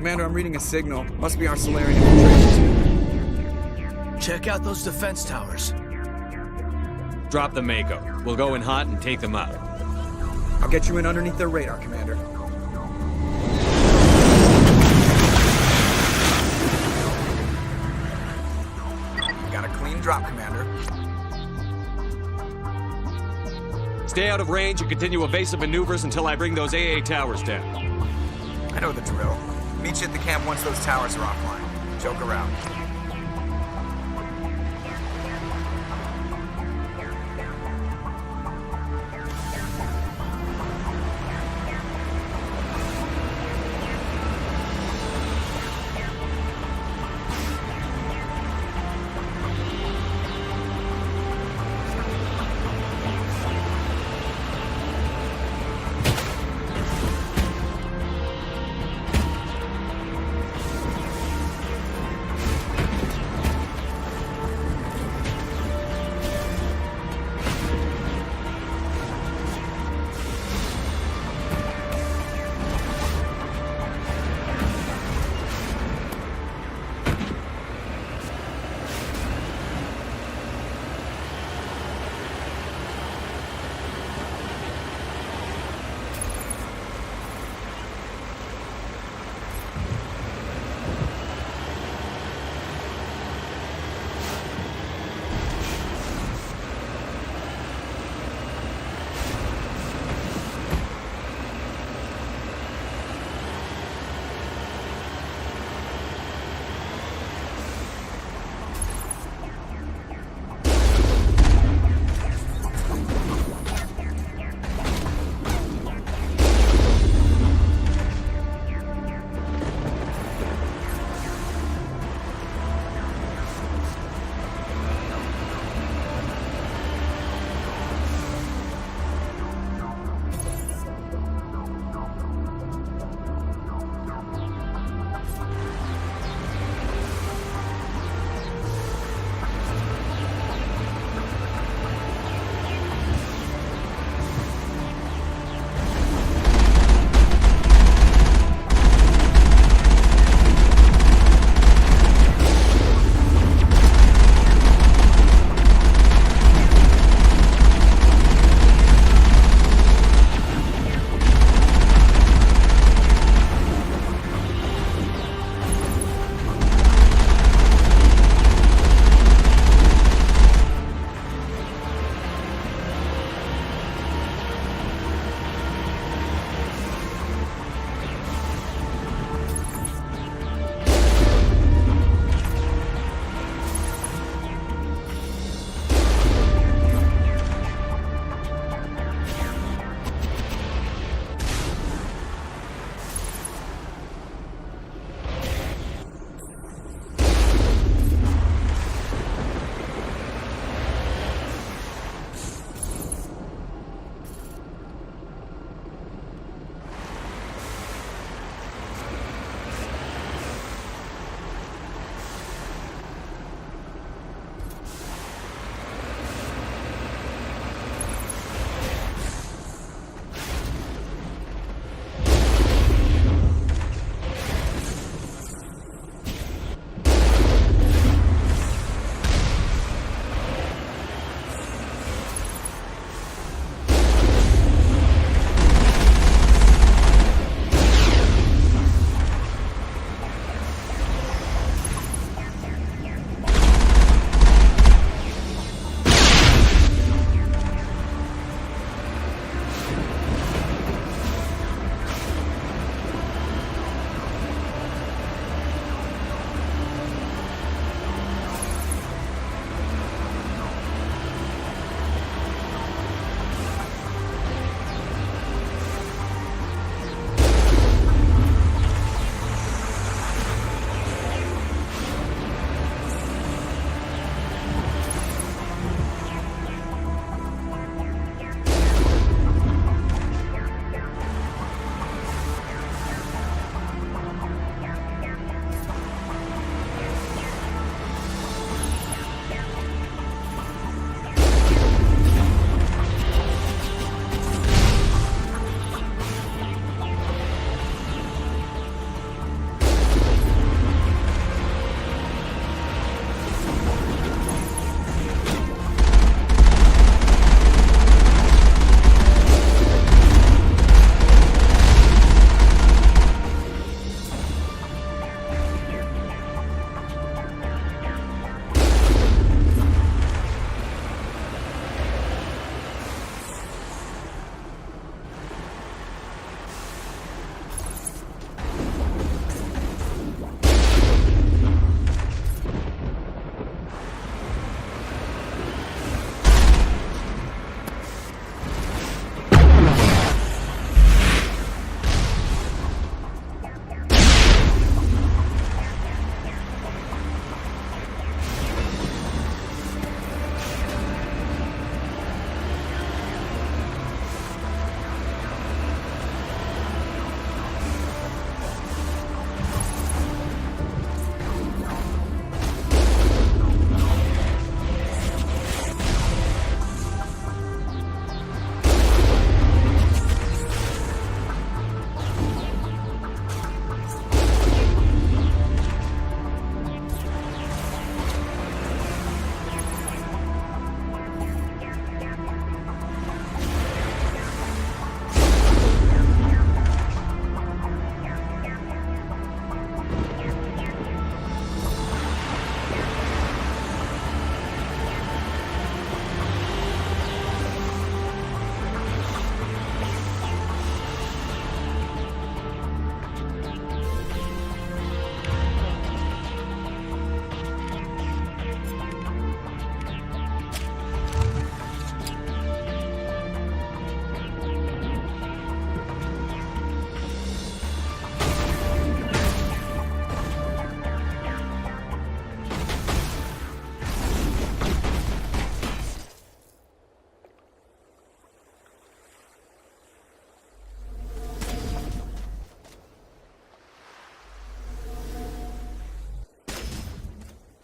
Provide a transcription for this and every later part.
Commander, I'm reading a signal. Must be our Solarian infiltration. Check out those defense towers. Drop the Mako. We'll go in hot and take them out. I'll get you in underneath their radar, Commander. Got a clean drop, Commander. Stay out of range and continue evasive maneuvers until I bring those AA towers down. I know the drill. Meet you at the camp once those towers are offline. Joke around.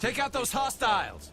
Take out those hostiles!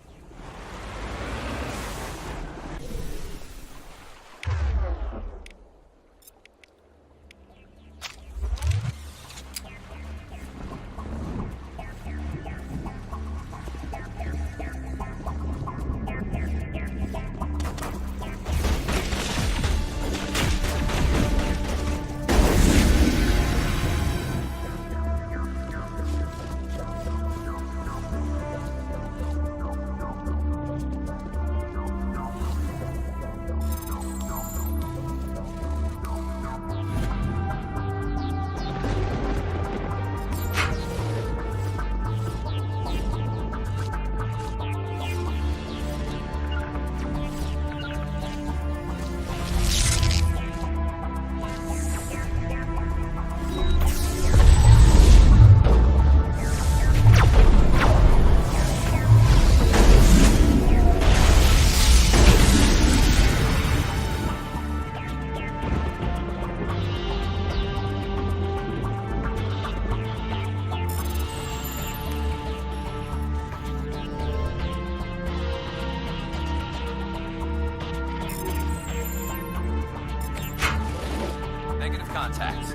Negative contact.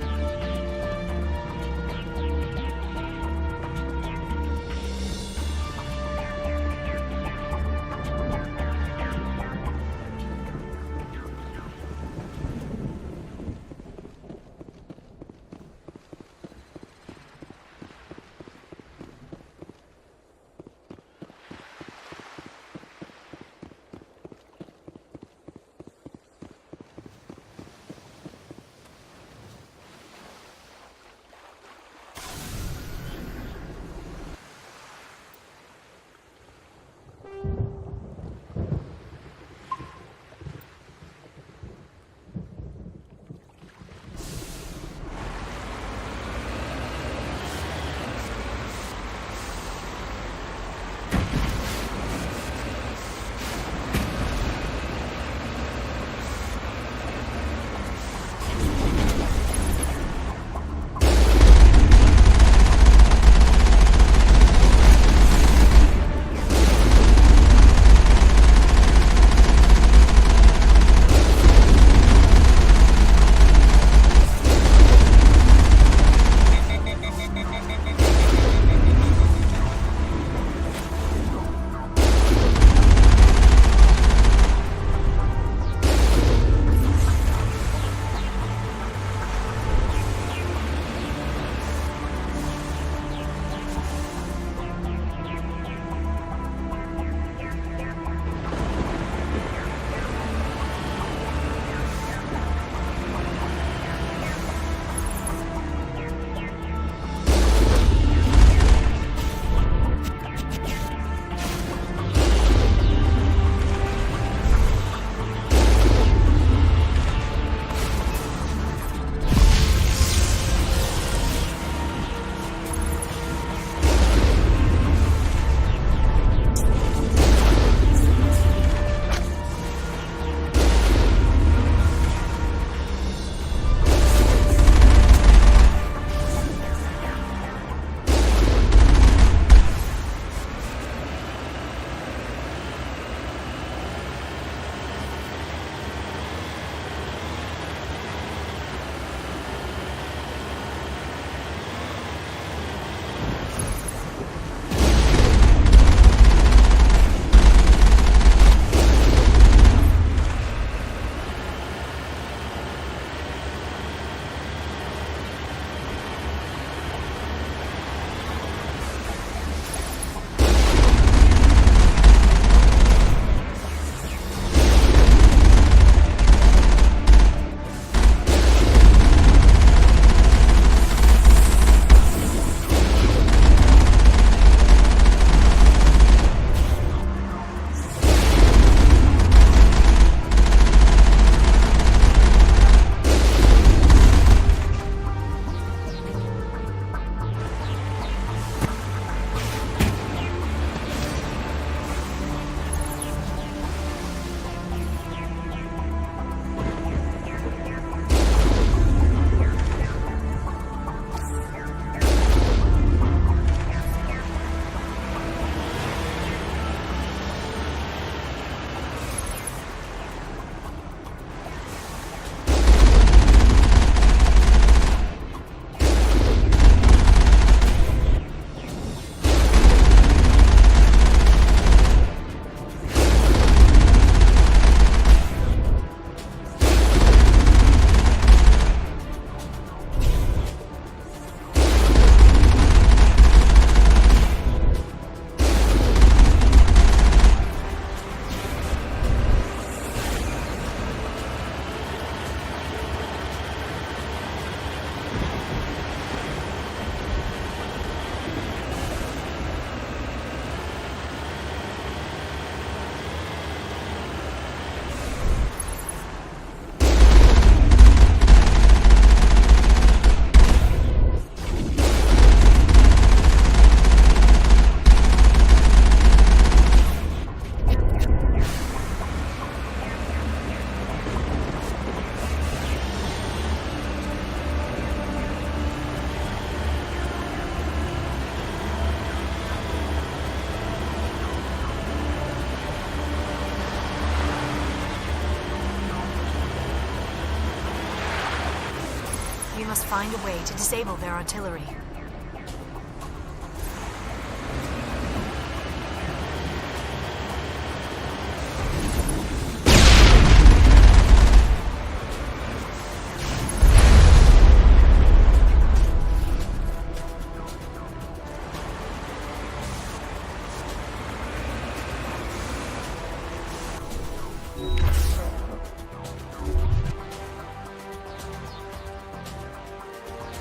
We must find a way to disable their artillery.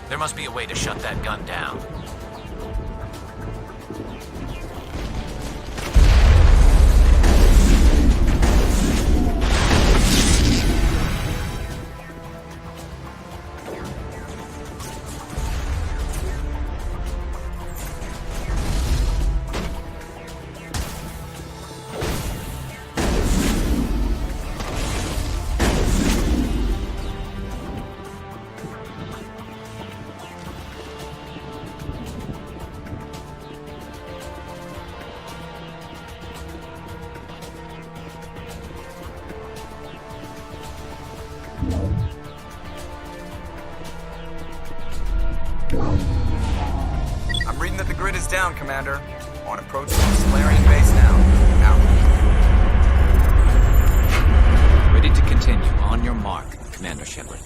There must be a way to shut that gun down. I'm reading that the grid is down, Commander. On approach to the Solarian base now. Out. Ready to continue. On your mark, Commander Shepard.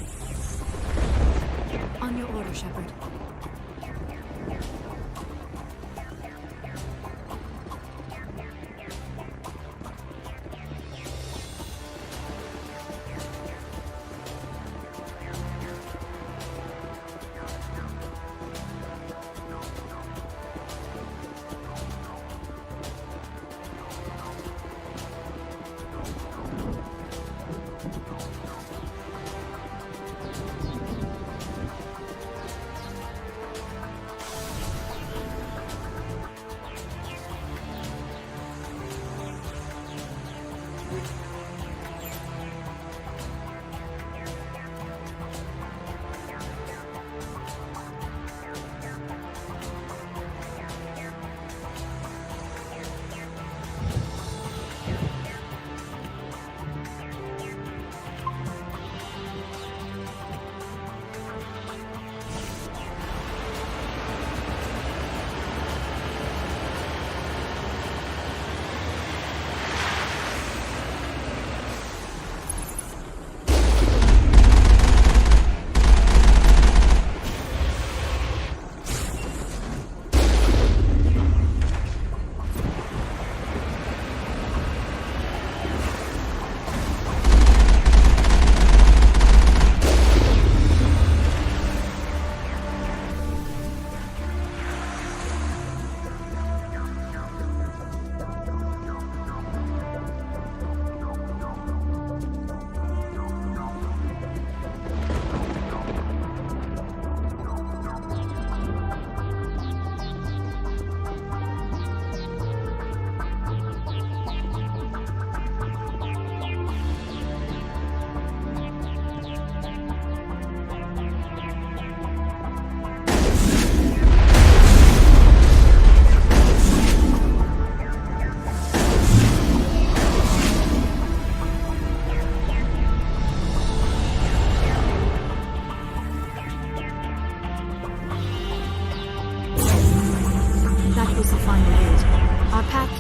On your order, Shepard.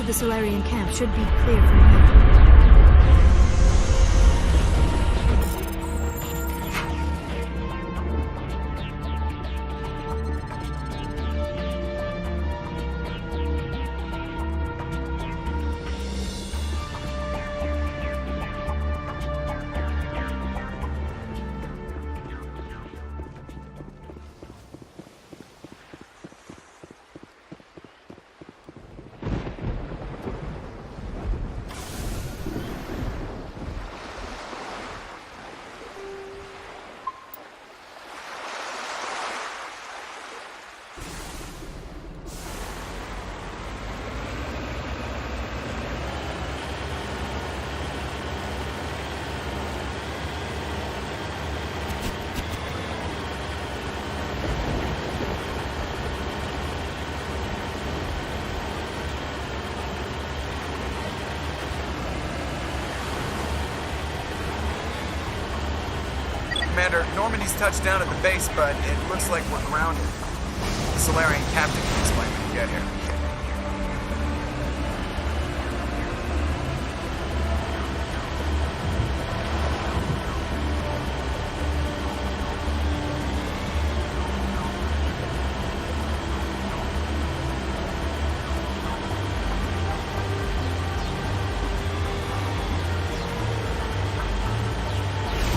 The Solarian camp should be clear from here. Normandy's touched down at the base, but it looks like we're grounded. The Solarian captain can explain when you get here.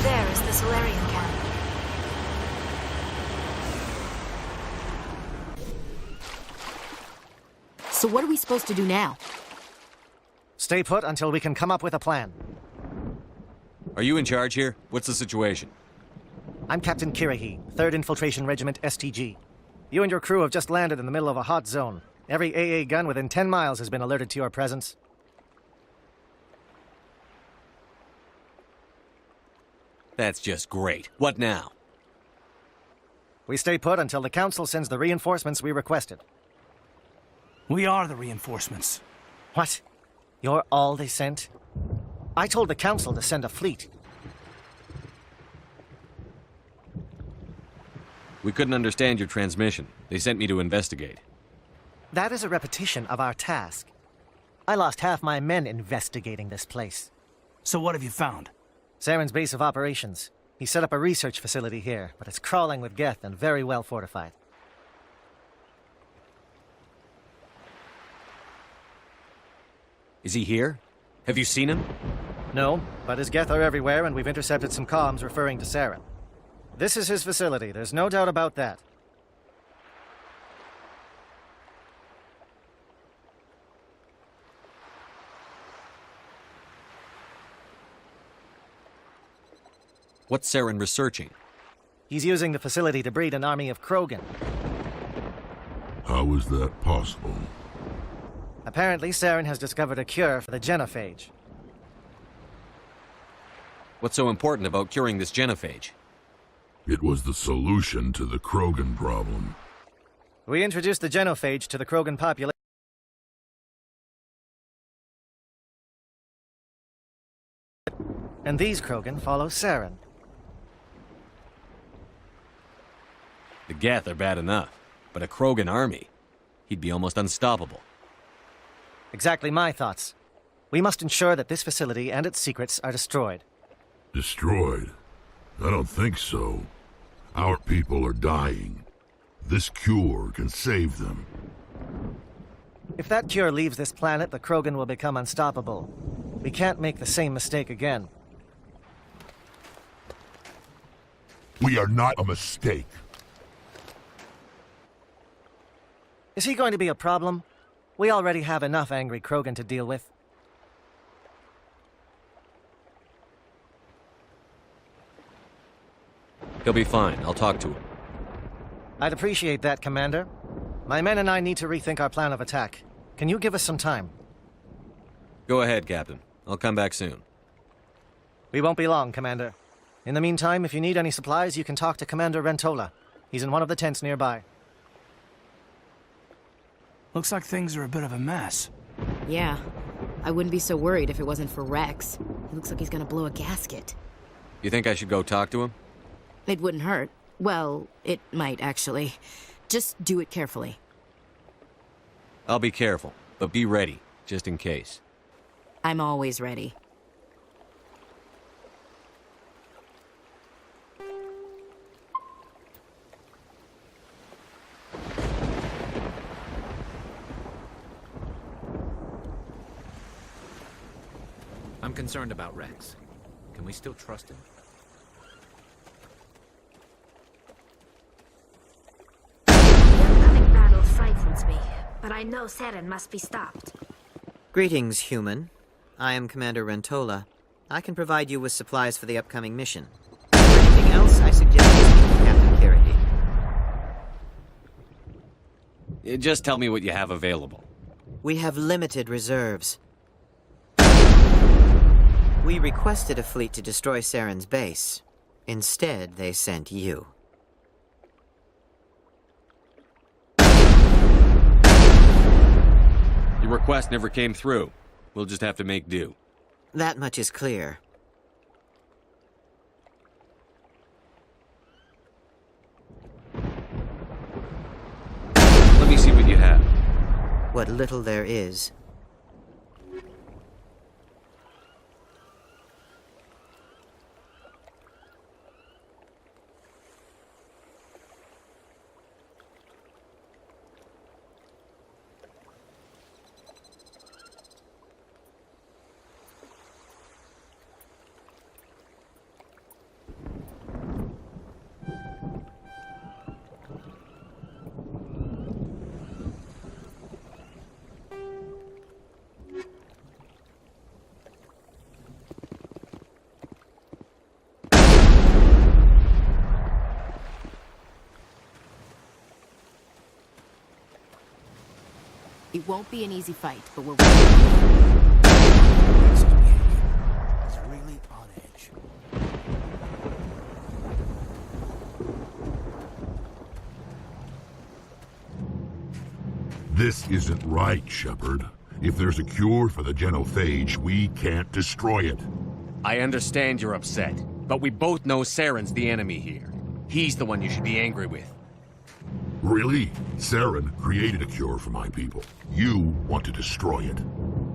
There is the Solarian camp. So what are we supposed to do now? Stay put until we can come up with a plan. Are you in charge here? What's the situation? I'm Captain Kirahi, 3rd Infiltration Regiment STG. You and your crew have just landed in the middle of a hot zone. Every AA gun within 10 miles has been alerted to your presence. That's just great. What now? We stay put until the Council sends the reinforcements we requested. We are the reinforcements. What? You're all they sent? I told the Council to send a fleet. We couldn't understand your transmission. They sent me to investigate. That is a repetition of our task. I lost half my men investigating this place. So what have you found? Saren's base of operations. He set up a research facility here, but it's crawling with Geth and very well fortified. Is he here? Have you seen him? No, but his Geth are everywhere, and we've intercepted some comms referring to Saren. This is his facility, there's no doubt about that. What's Saren researching? He's using the facility to breed an army of Krogan. How is that possible? Apparently, Saren has discovered a cure for the genophage. What's so important about curing this genophage? It was the solution to the Krogan problem. We introduced the genophage to the Krogan population, and these Krogan follow Saren. The Geth are bad enough, but a Krogan army? He'd be almost unstoppable. Exactly my thoughts. We must ensure that this facility and its secrets are destroyed. Destroyed? I don't think so. Our people are dying. This cure can save them. If that cure leaves this planet, the Krogan will become unstoppable. We can't make the same mistake again. We are not a mistake. Is he going to be a problem? We already have enough angry Krogan to deal with. He'll be fine. I'll talk to him. I'd appreciate that, Commander. My men and I need to rethink our plan of attack. Can you give us some time? Go ahead, Captain. I'll come back soon. We won't be long, Commander. In the meantime, if you need any supplies, you can talk to Commander Rentola. He's in one of the tents nearby. Looks like things are a bit of a mess. Yeah. I wouldn't be so worried if it wasn't for Rex. He looks like he's gonna blow a gasket. You think I should go talk to him? It wouldn't hurt. Well, it might, actually. Just do it carefully. I'll be careful, but be ready, just in case. I'm always ready. I'm concerned about Rex. Can we still trust him? The upcoming battle frightens me, but I know Saren must be stopped. Greetings, human. I am Commander Rentola. I can provide you with supplies for the upcoming mission. For anything else, I suggest you speak to Captain Kirahi. Just tell me what you have available. We have limited reserves. We requested a fleet to destroy Saren's base. Instead, they sent you. Your request never came through. We'll just have to make do. That much is clear. what little there is. It won't be an easy fight, but we're... It's really on edge. This isn't right, Shepard. If there's a cure for the genophage, we can't destroy it. I understand you're upset, but we both know Saren's the enemy here. He's the one you should be angry with. Really? Saren created a cure for my people. You want to destroy it.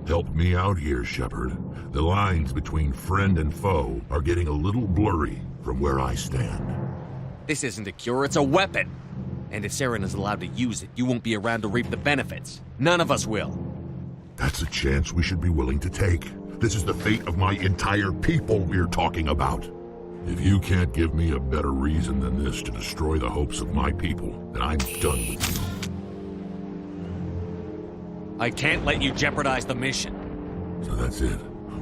Help me out here, Shepard. The lines between friend and foe are getting a little blurry from where I stand. This isn't a cure, it's a weapon! And if Saren is allowed to use it, you won't be around to reap the benefits. None of us will. That's a chance we should be willing to take. This is the fate of my entire people we're talking about. If you can't give me a better reason than this to destroy the hopes of my people, then I'm done with you. I can't let you jeopardize the mission. So that's it.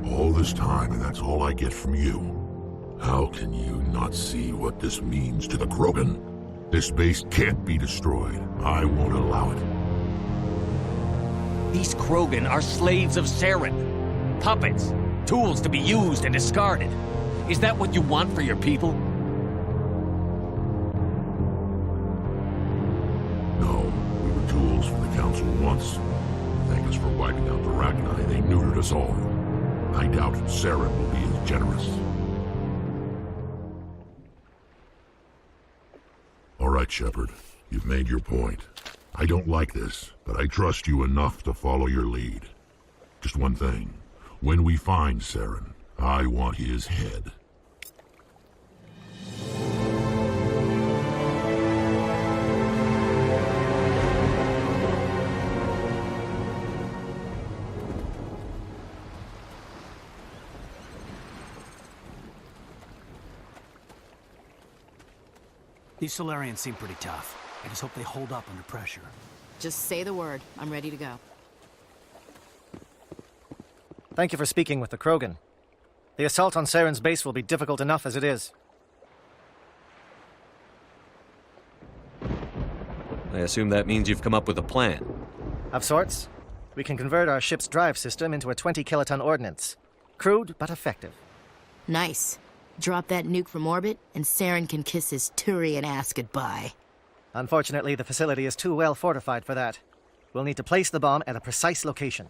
All this time, and that's all I get from you. How can you not see what this means to the Krogan? This base can't be destroyed. I won't allow it. These Krogan are slaves of Saren. Puppets. Tools to be used and discarded. Is that what you want for your people? No, we were tools for the Council once. Thank us for wiping out the Rachni. They neutered us all. I doubt Saren will be as generous. All right, Shepard. You've made your point. I don't like this, but I trust you enough to follow your lead. Just one thing. When we find Saren, I want his head. These Solarians seem pretty tough. I just hope they hold up under pressure. Just say the word. I'm ready to go. Thank you for speaking with the Krogan. The assault on Saren's base will be difficult enough as it is. I assume that means you've come up with a plan. Of sorts. We can convert our ship's drive system into a 20-kiloton ordnance. Crude, but effective. Nice. Drop that nuke from orbit, and Saren can kiss his Turian ass goodbye. Unfortunately, the facility is too well fortified for that. We'll need to place the bomb at a precise location.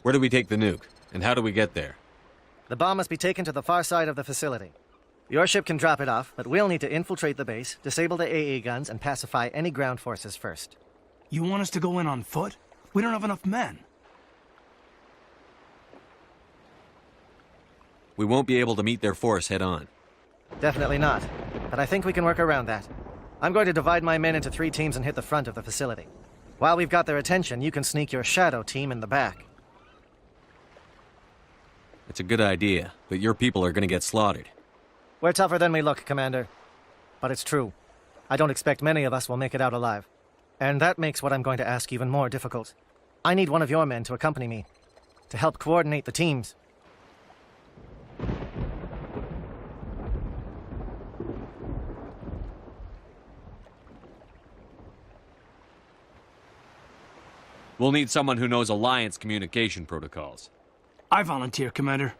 Where do we take the nuke? And how do we get there? The bomb must be taken to the far side of the facility. Your ship can drop it off, but we'll need to infiltrate the base, disable the AA guns, and pacify any ground forces first. You want us to go in on foot? We don't have enough men. We won't be able to meet their force head-on. Definitely not, but I think we can work around that. I'm going to divide my men into 3 teams and hit the front of the facility. While we've got their attention, you can sneak your shadow team in the back. It's a good idea, but your people are gonna get slaughtered. We're tougher than we look, Commander. But it's true. I don't expect many of us will make it out alive. And that makes what I'm going to ask even more difficult. I need one of your men to accompany me, to help coordinate the teams. We'll need someone who knows Alliance communication protocols. I volunteer, Commander.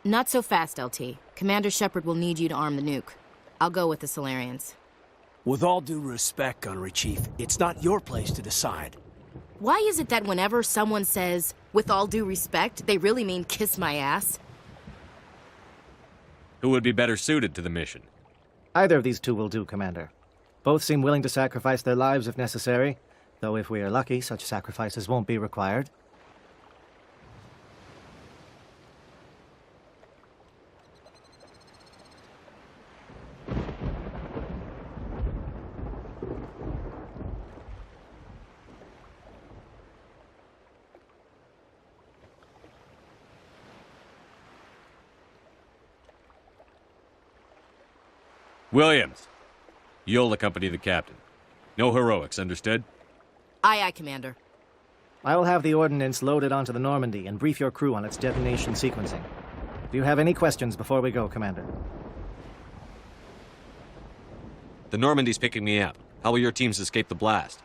Not so fast, LT. Commander Shepard will need you to arm the nuke. I'll go with the Solarians. With all due respect, Gunnery Chief, it's not your place to decide. Why is it that whenever someone says, with all due respect, they really mean kiss my ass? Who would be better suited to the mission? Either of these two will do, Commander. Both seem willing to sacrifice their lives if necessary, though if we are lucky, such sacrifices won't be required. Williams, you'll accompany the captain. No heroics, understood? Aye, aye, Commander. I will have the ordnance loaded onto the Normandy and brief your crew on its detonation sequencing. Do you have any questions before we go, Commander? The Normandy's picking me up. How will your teams escape the blast?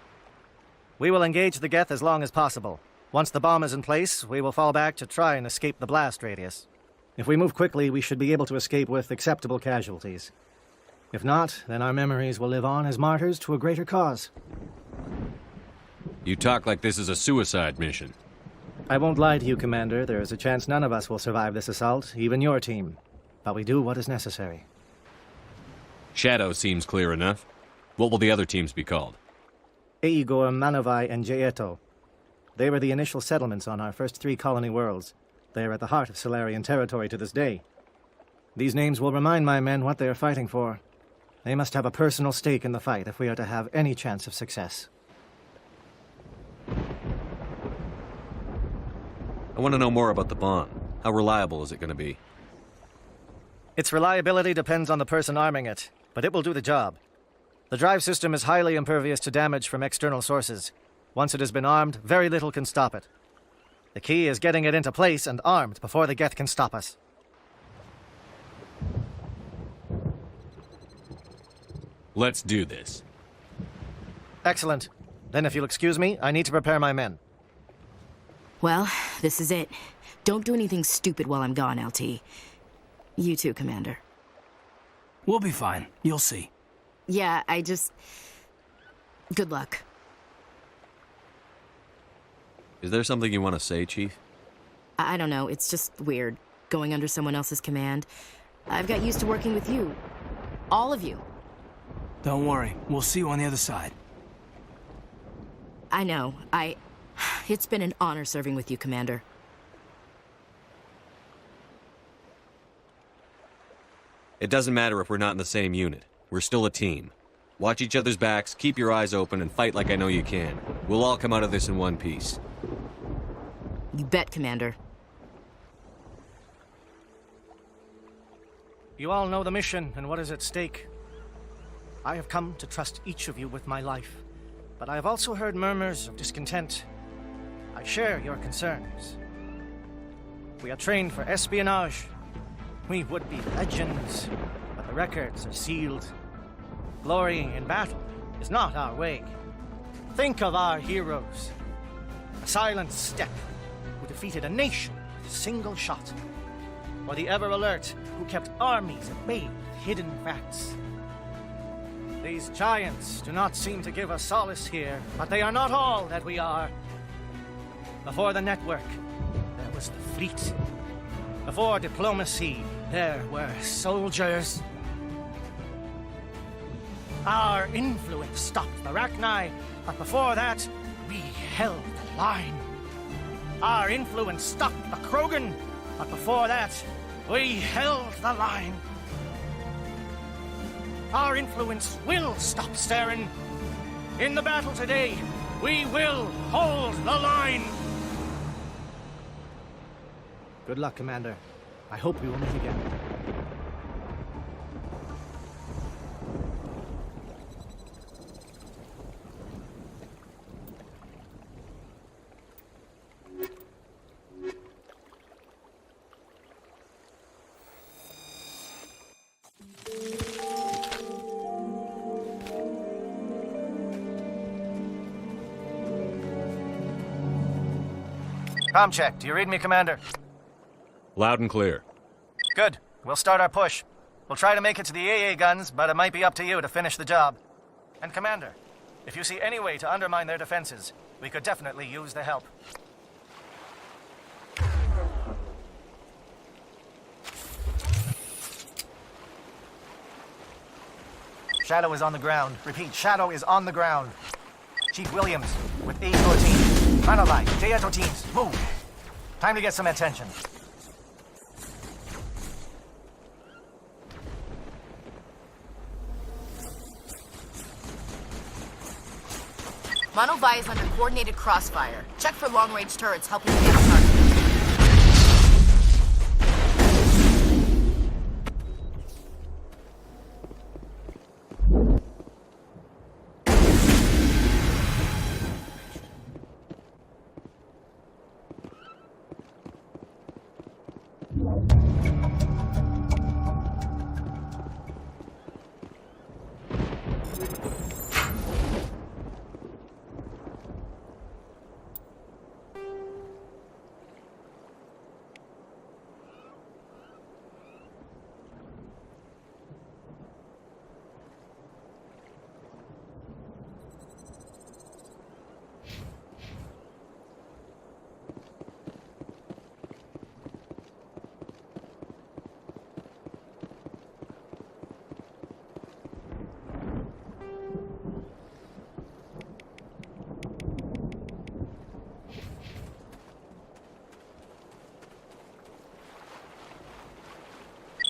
We will engage the Geth as long as possible. Once the bomb is in place, we will fall back to try and escape the blast radius. If we move quickly, we should be able to escape with acceptable casualties. If not, then our memories will live on as martyrs to a greater cause. You talk like this is a suicide mission. I won't lie to you, Commander. There is a chance none of us will survive this assault, even your team. But we do what is necessary. Shadow seems clear enough. What will the other teams be called? Eigor, Manovai, and Jaeto. They were the initial settlements on our first 3 colony worlds. They are at the heart of Solarian territory to this day. These names will remind my men what they are fighting for. They must have a personal stake in the fight if we are to have any chance of success. I want to know more about the bomb. How reliable is it going to be? Its reliability depends on the person arming it, but it will do the job. The drive system is highly impervious to damage from external sources. Once it has been armed, very little can stop it. The key is getting it into place and armed before the Geth can stop us. Let's do this. Excellent. Then if you'll excuse me, I need to prepare my men. Well, this is it. Don't do anything stupid while I'm gone, LT. You too, Commander. We'll be fine. You'll see. Yeah, good luck. Is there something you want to say, Chief? I don't know, it's just weird, going under someone else's command. I've got used to working with you. All of you. Don't worry. We'll see you on the other side. I know. It's been an honor serving with you, Commander. It doesn't matter if we're not in the same unit. We're still a team. Watch each other's backs, keep your eyes open, and fight like I know you can. We'll all come out of this in one piece. You bet, Commander. You all know the mission and what is at stake. I have come to trust each of you with my life, but I have also heard murmurs of discontent. I share your concerns. We are trained for espionage. We would be legends, but the records are sealed. Glory in battle is not our way. Think of our heroes. A silent step who defeated a nation with a single shot. Or the ever-alert who kept armies at bay with hidden facts. These giants do not seem to give us solace here, but they are not all that we are. Before the network, there was the fleet. Before diplomacy, there were soldiers. Our influence stopped the Rachni, but before that, we held the line. Our influence stopped the Krogan, but before that, we held the line. Our influence will stop Saren. In the battle today, we will hold the line. Good luck, Commander. I hope we will meet again. Comm check. Do you read me, Commander? Loud and clear. Good. We'll start our push. We'll try to make it to the AA guns, but it might be up to you to finish the job. And Commander, if you see any way to undermine their defenses, we could definitely use the help. Shadow is on the ground. Repeat, Shadow is on the ground. Chief Williams, with 8 your team. Manolai, Deato teams, move. Time to get some attention. Monovai is under coordinated crossfire. Check for long-range turrets helping you get a target.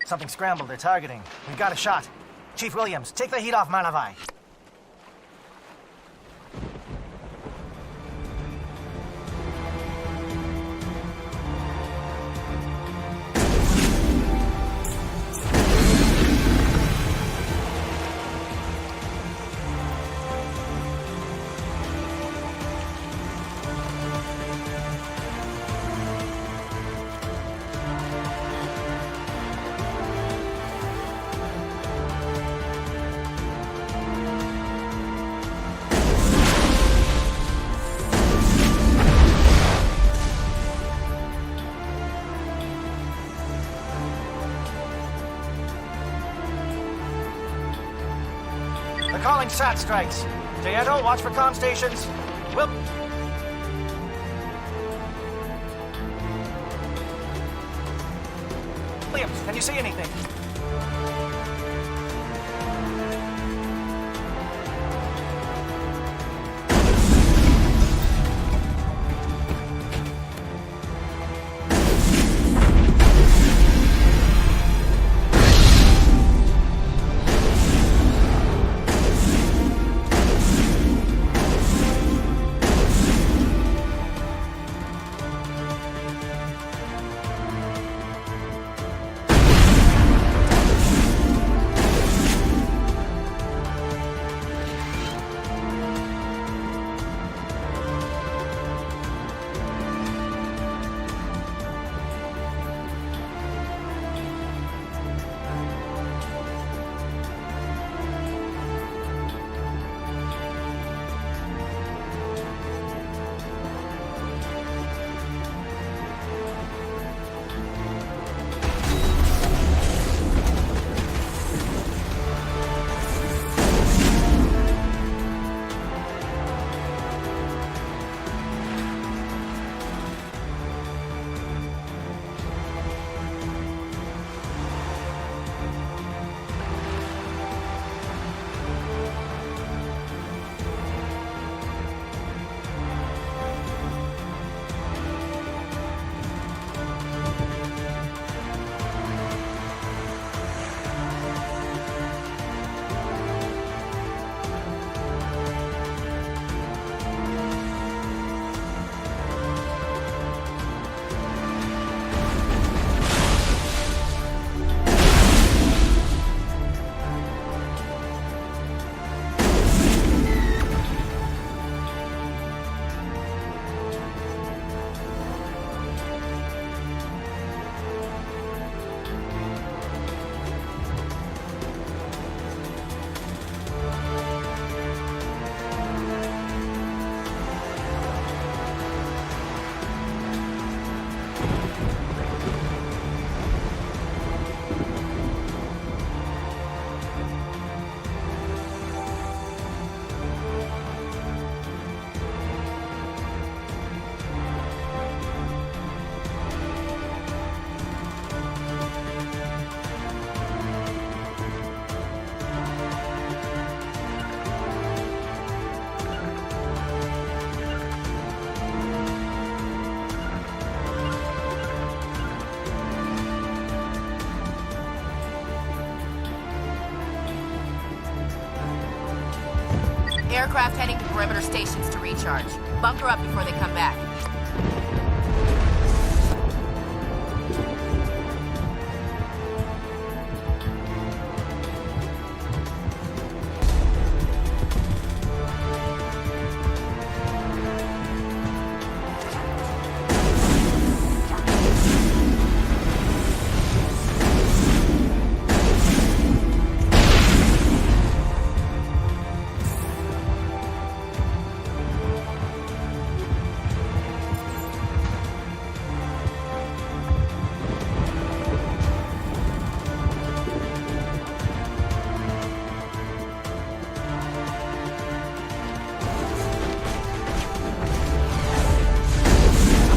Something scrambled. They're targeting. We've got a shot. Chief Williams, take the heat off Manavai. They're calling SAT strikes. Deato, watch for comm stations. Williams, can you see anything? aircraft heading to perimeter stations to recharge. Bunker up before they come back.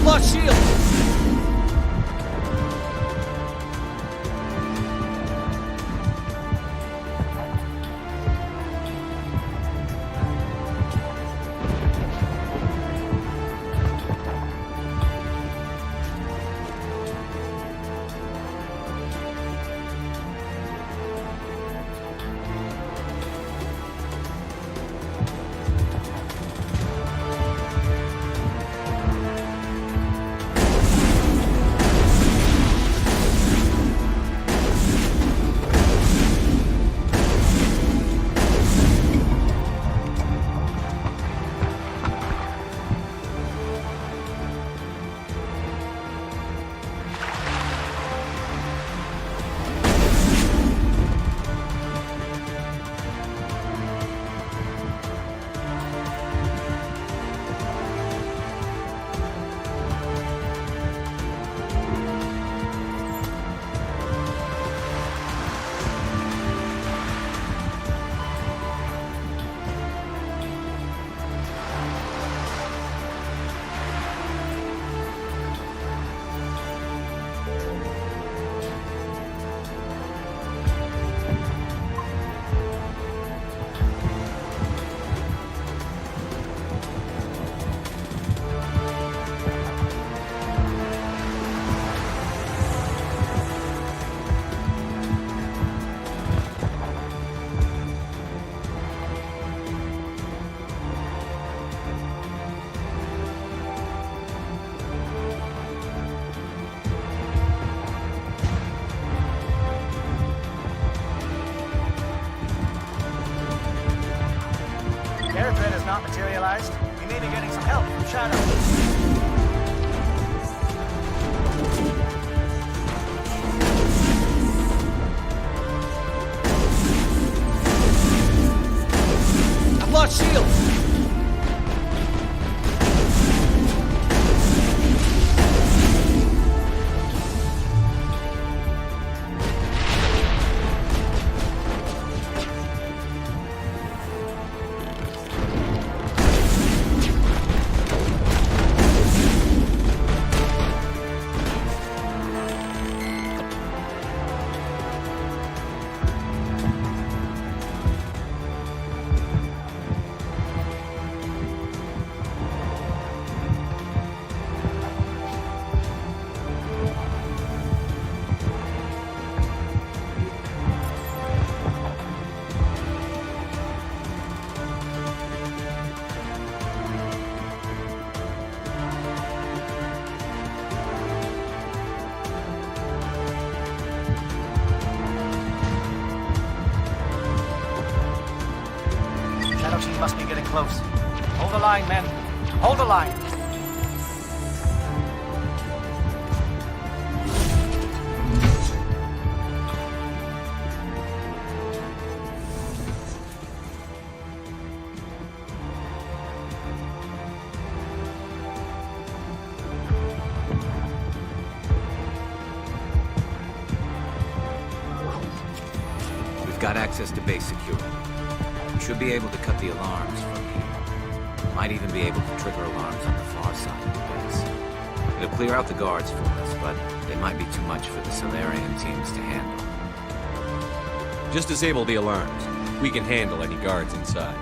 Lost shield! Air threat has not materialized. We may be getting some help from Shadow. I've lost shield! She must be getting close. Hold the line, men. Hold the line. We've got access to base security. Should be able to cut the alarms from here. Might even be able to trigger alarms on the far side of the base. It'll clear out the guards for us, but they might be too much for the Solarian teams to handle. Just disable the alarms. We can handle any guards inside.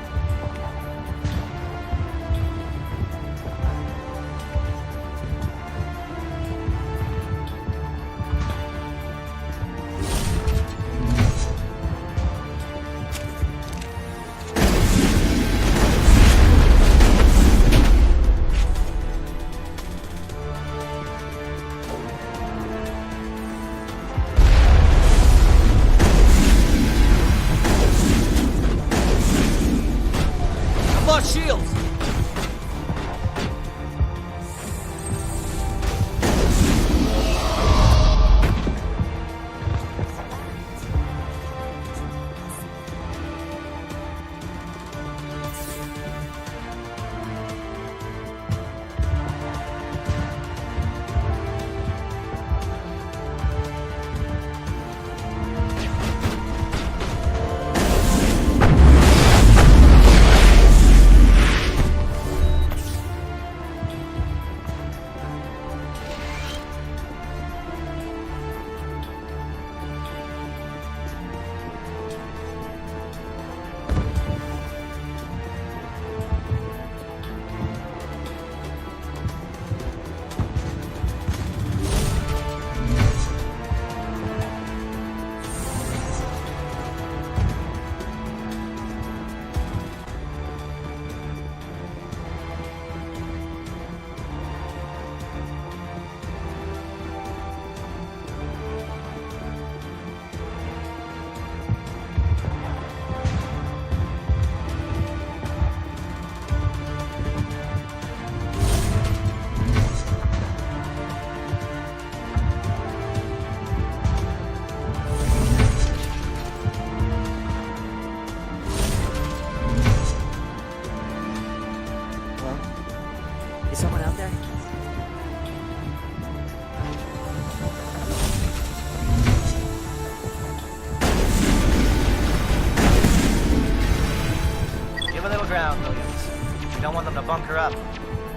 them to bunker up.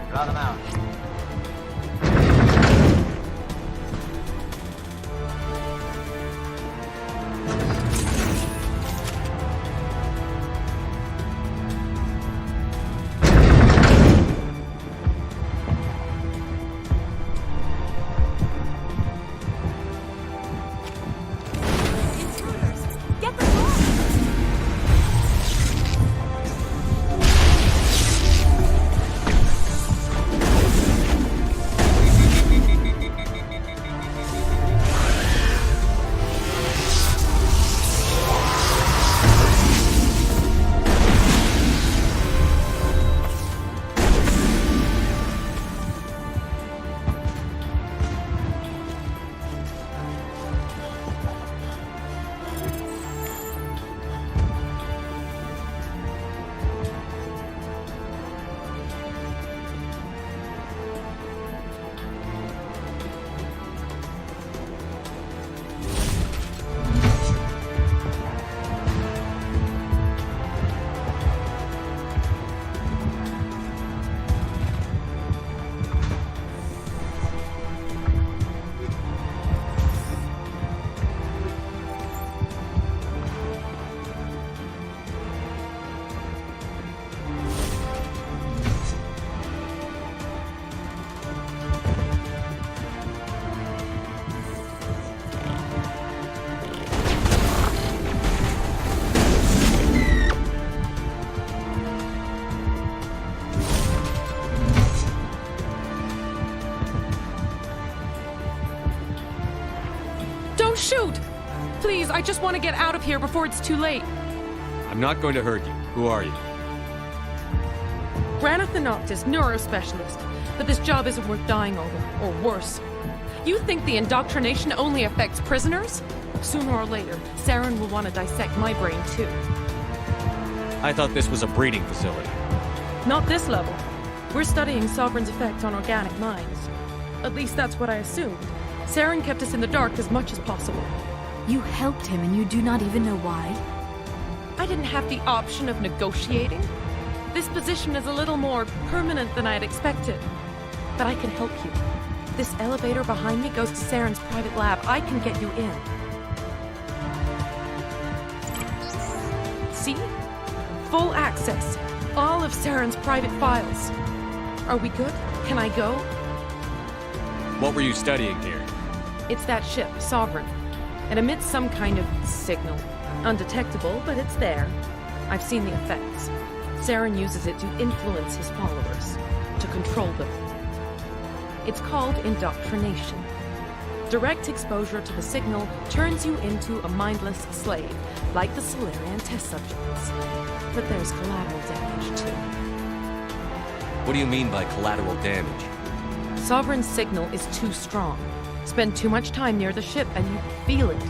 Draw them out. Don't shoot! Please, I just want to get out of here before it's too late. I'm not going to hurt you. Who are you? Granith the Noctis, neurospecialist. But this job isn't worth dying over, or worse. You think the indoctrination only affects prisoners? Sooner or later, Saren will want to dissect my brain too. I thought this was a breeding facility. Not this level. We're studying Sovereign's effect on organic minds. At least that's what I assumed. Saren kept us in the dark as much as possible. You helped him and you do not even know why? I didn't have the option of negotiating. This position is a little more permanent than I had expected. But I can help you. This elevator behind me goes to Saren's private lab. I can get you in. See? Full access. All of Saren's private files. Are we good? Can I go? What were you studying here? It's that ship, Sovereign. It emits some kind of signal. Undetectable, but it's there. I've seen the effects. Saren uses it to influence his followers, to control them. It's called indoctrination. Direct exposure to the signal turns you into a mindless slave, like the Solarian test subjects. But there's collateral damage, too. What do you mean by collateral damage? Sovereign's signal is too strong. Spend too much time near the ship and you feel it,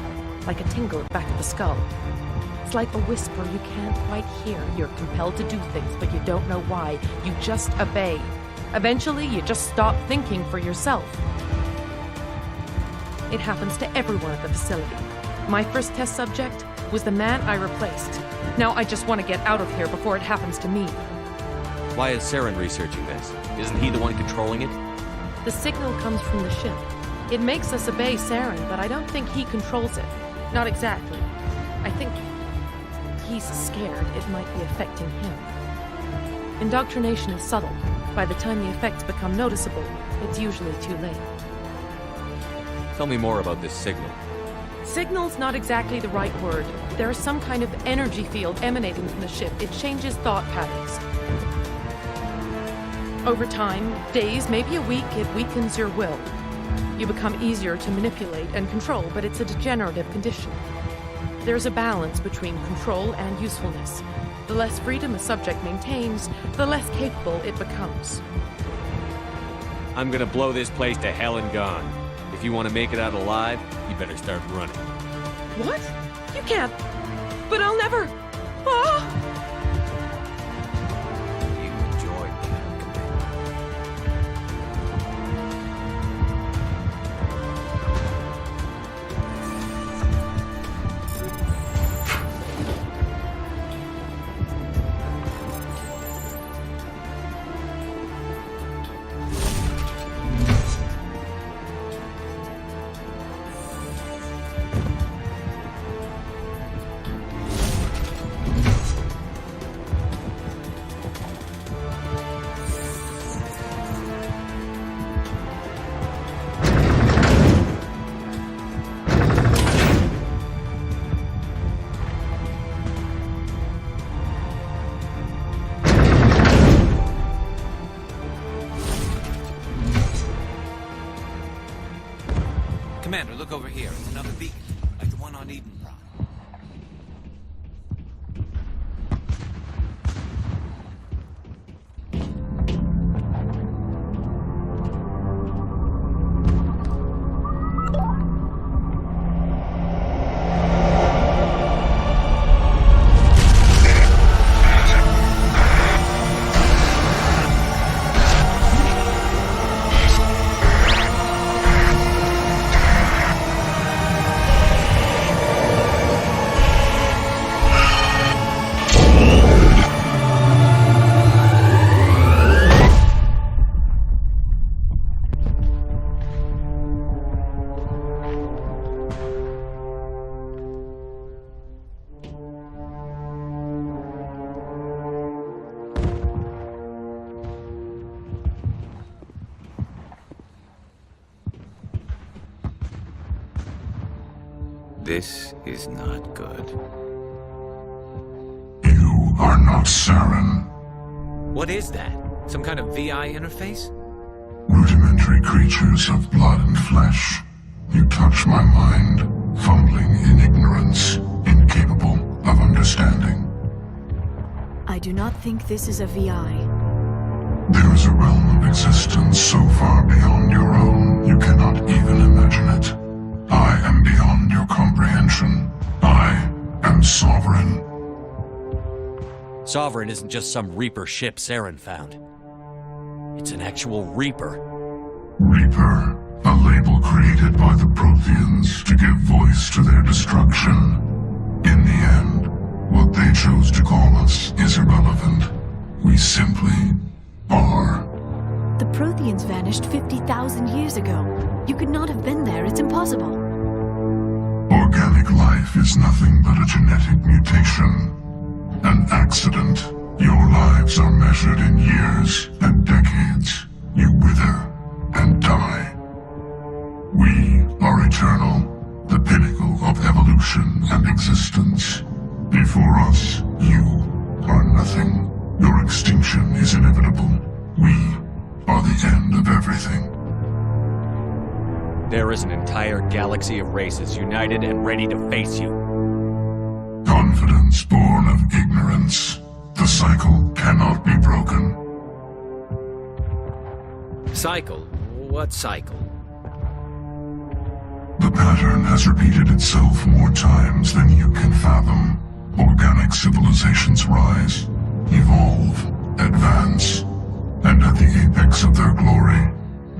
like a tingle at the back of the skull. It's like a whisper you can't quite hear. You're compelled to do things, but you don't know why. You just obey. Eventually, you just stop thinking for yourself. It happens to everyone at the facility. My first test subject was the man I replaced. Now I just want to get out of here before it happens to me. Why is Saren researching this? Isn't he the one controlling it? The signal comes from the ship. It makes us obey Saren, but I don't think he controls it. Not exactly. I think he's scared it might be affecting him. Indoctrination is subtle. By the time the effects become noticeable, it's usually too late. Tell me more about this signal. Signal's not exactly the right word. There is some kind of energy field emanating from the ship. It changes thought patterns. Over time, days, maybe a week, it weakens your will. You become easier to manipulate and control, but it's a degenerative condition. There's a balance between control and usefulness. The less freedom a subject maintains, the less capable it becomes. I'm gonna blow this place to hell and gone. If you want to make it out alive, you better start running. What? You can't. But I'll never. Ah! You enjoyed being commander. Commander, look over here. It's another beacon, like the one on Eden Prime. This is not good. You are not Saren. What is that? Some kind of VI interface? Rudimentary creatures of blood and flesh. You touch my mind, fumbling in ignorance, incapable of understanding. I do not think this is a VI. There is a realm of existence so far beyond your own, you cannot even imagine it. I am beyond your comprehension. I am Sovereign. Sovereign isn't just some Reaper ship Saren found. It's an actual Reaper. Reaper, a label created by the Protheans to give voice to their destruction. In the end, what they chose to call us is irrelevant. We simply are. The Protheans vanished 50,000 years ago. You could not have been there. It's impossible. Organic life is nothing but a genetic mutation. An accident. Your lives are measured in years and decades. You wither and die. We are eternal, the pinnacle of evolution and existence. Before us, you are nothing. Your extinction is inevitable. We are the end of everything. There is an entire galaxy of races united and ready to face you. Confidence born of ignorance. The cycle cannot be broken. Cycle? What cycle? The pattern has repeated itself more times than you can fathom. Organic civilizations rise, evolve, advance, and at the apex of their glory,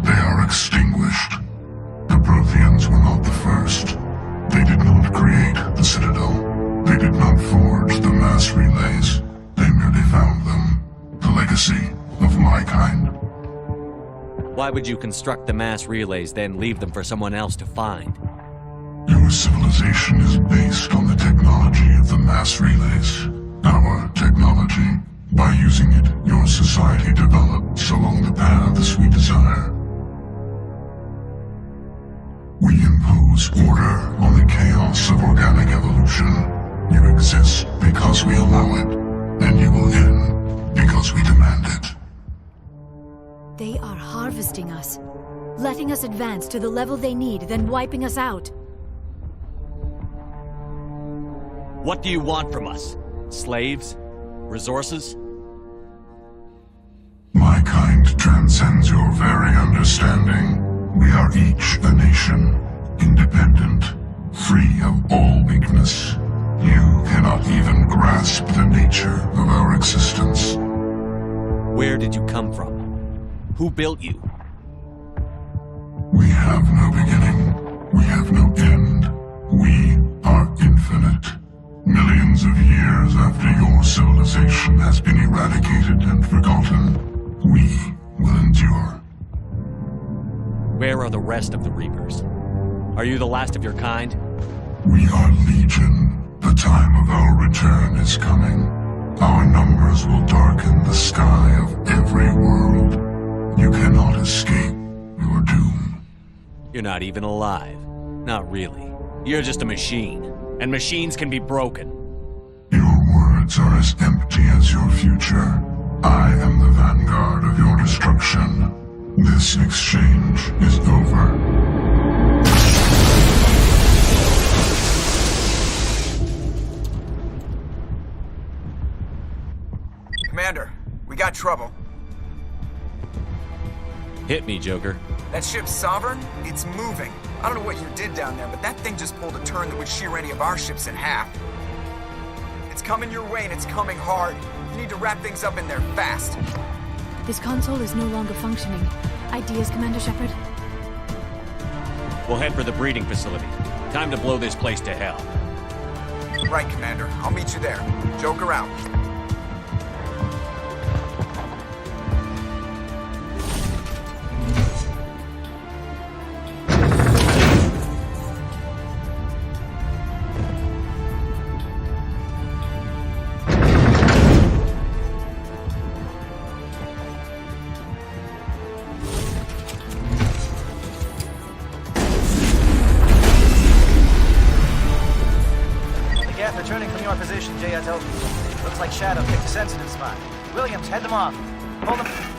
they are extinguished. The Protheans were not the first. They did not create the Citadel. They did not forge the mass relays. They merely found them. The legacy of my kind. Why would you construct the mass relays, then leave them for someone else to find? Your civilization is based on the technology of the mass relays. Our technology. By using it, your society develops along the paths we desire. We impose order on the chaos of organic evolution. You exist because we allow it, and you will end because we demand it. They are harvesting us, letting us advance to the level they need, then wiping us out. What do you want from us? Slaves? Resources? My kind transcends your very understanding. We are each a nation, independent, free of all weakness. You cannot even grasp the nature of our existence. Where did you come from? Who built you? We have no beginning. We have no end. We are infinite. Millions of years after your civilization has been eradicated and forgotten, we will endure. Where are the rest of the Reapers? Are you the last of your kind? We are Legion. The time of our return is coming. Our numbers will darken the sky of every world. You cannot escape your doom. You're not even alive. Not really. You're just a machine. And machines can be broken. Your words are as empty as your future. I am the vanguard of your destruction. This exchange is over. trouble. Hit me, Joker. That ship Sovereign? It's moving. I don't know what you did down there, but that thing just pulled a turn that would shear any of our ships in half. It's coming your way, and it's coming hard. You need to wrap things up in there fast. This console is no longer functioning. Ideas, Commander Shepard? We'll head for the breeding facility. Time to blow this place to hell. Right, Commander. I'll meet you there. Joker out. Returning from your position, J.S.O. Looks like Shadow picked a sensitive spot. Williams, head them off. Hold them.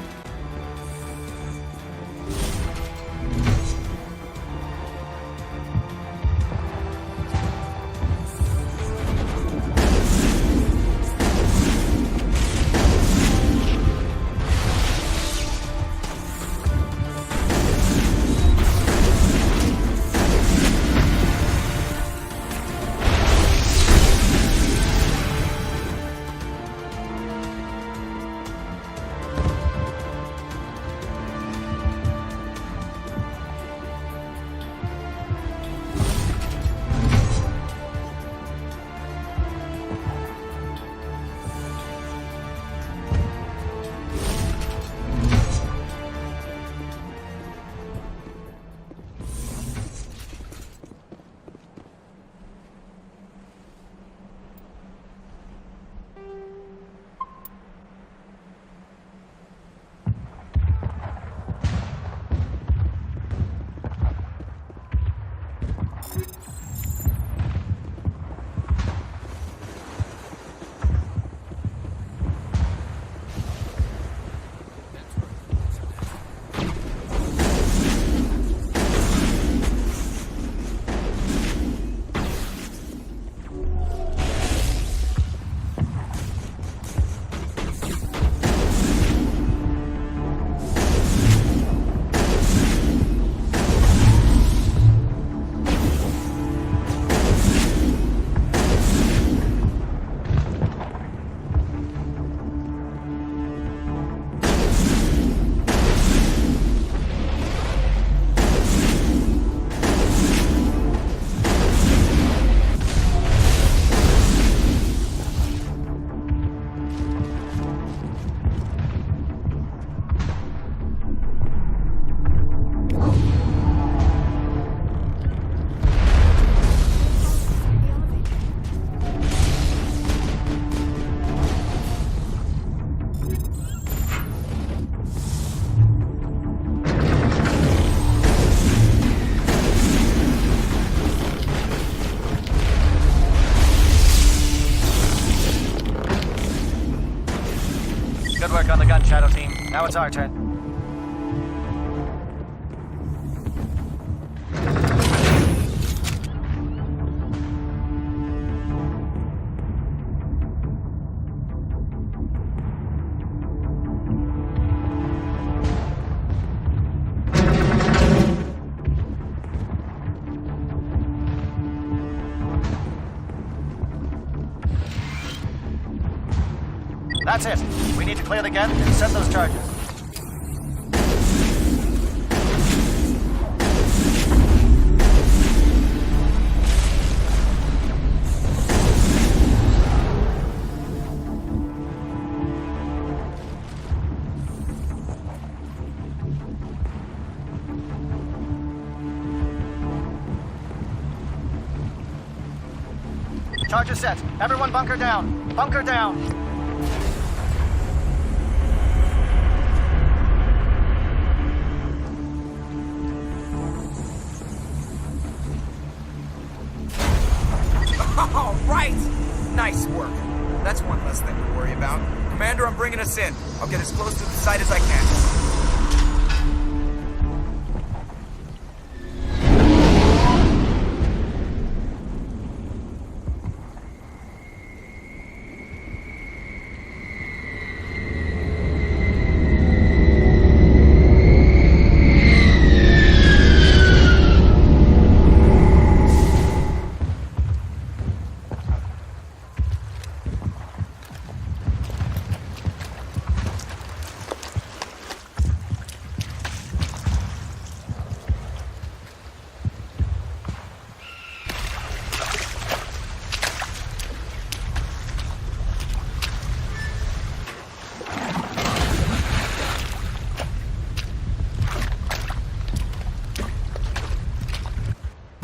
Good work on the gun, Shadow Team. Now it's our turn. That's it. We need to clear the gate and set those charges. Charges set. Everyone bunker down. Bunker down. All right! Nice work. That's one less thing to worry about. Commander, I'm bringing us in. I'll get as close to the site as I can.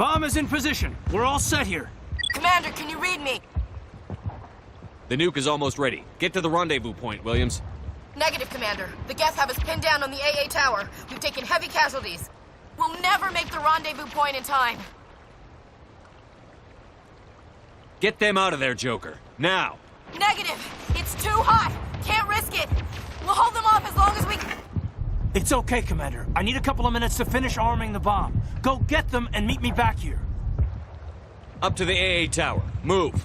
Bomb is in position. We're all set here. Commander, can you read me? The nuke is almost ready. Get to the rendezvous point, Williams. Negative, Commander. The Geth have us pinned down on the AA tower. We've taken heavy casualties. We'll never make the rendezvous point in time. Get them out of there, Joker. Now! Negative! It's too hot! Can't risk it! We'll hold them off as long as we can. It's okay, Commander. I need a couple of minutes to finish arming the bomb. Go get them and meet me back here. Up to the AA tower. Move!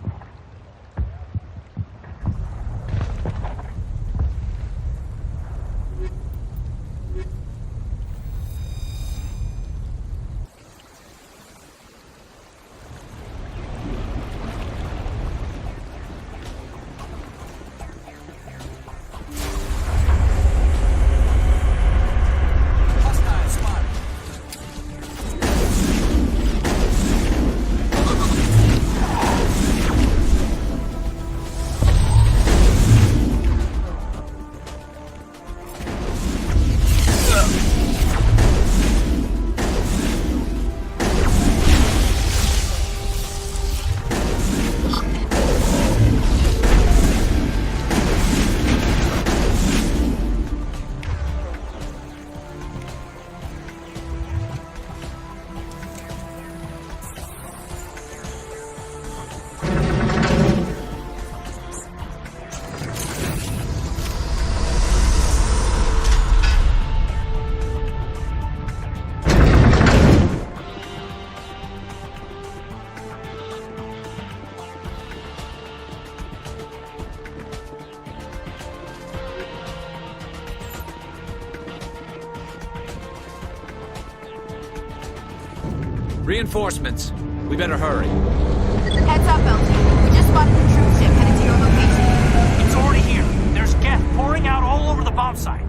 Reinforcements. We better hurry. Heads up, LT. We just spotted a troop ship headed to your location. It's already here. There's Geth pouring out all over the bomb site.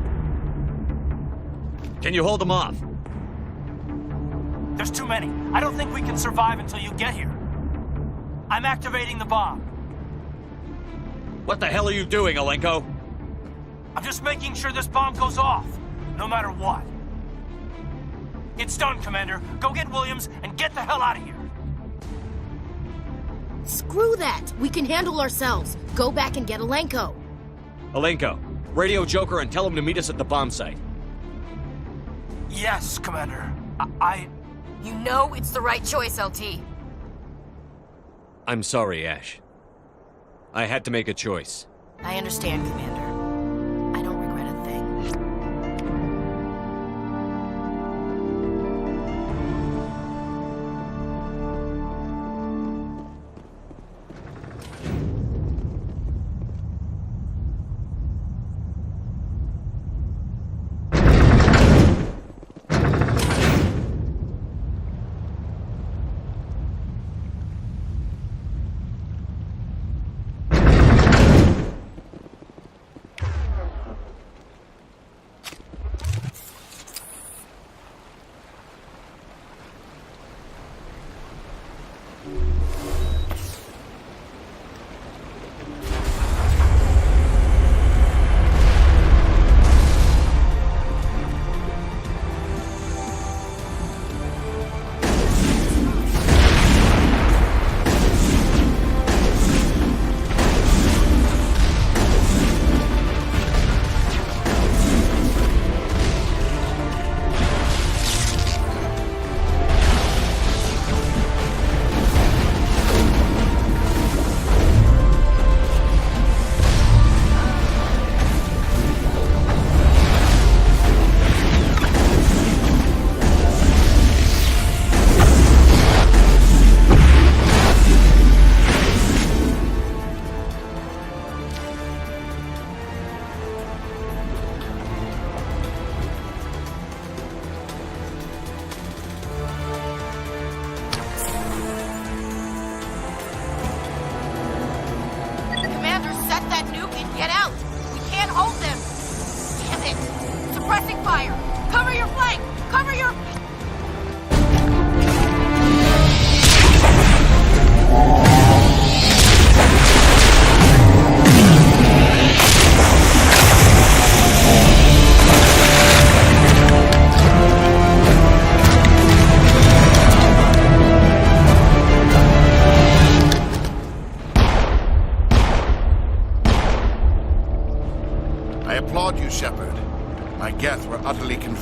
Can you hold them off? There's too many. I don't think we can survive until you get here. I'm activating the bomb. What the hell are you doing, Alenko? I'm just making sure this bomb goes off, no matter what. It's done, Commander. Go get Williams and get the hell out of here. Screw that! We can handle ourselves. Go back and get Alenko. Alenko, radio Joker and tell him to meet us at the bomb site. Yes, Commander. You know it's the right choice, LT. I'm sorry, Ash. I had to make a choice. I understand, Commander. I don't regret a thing.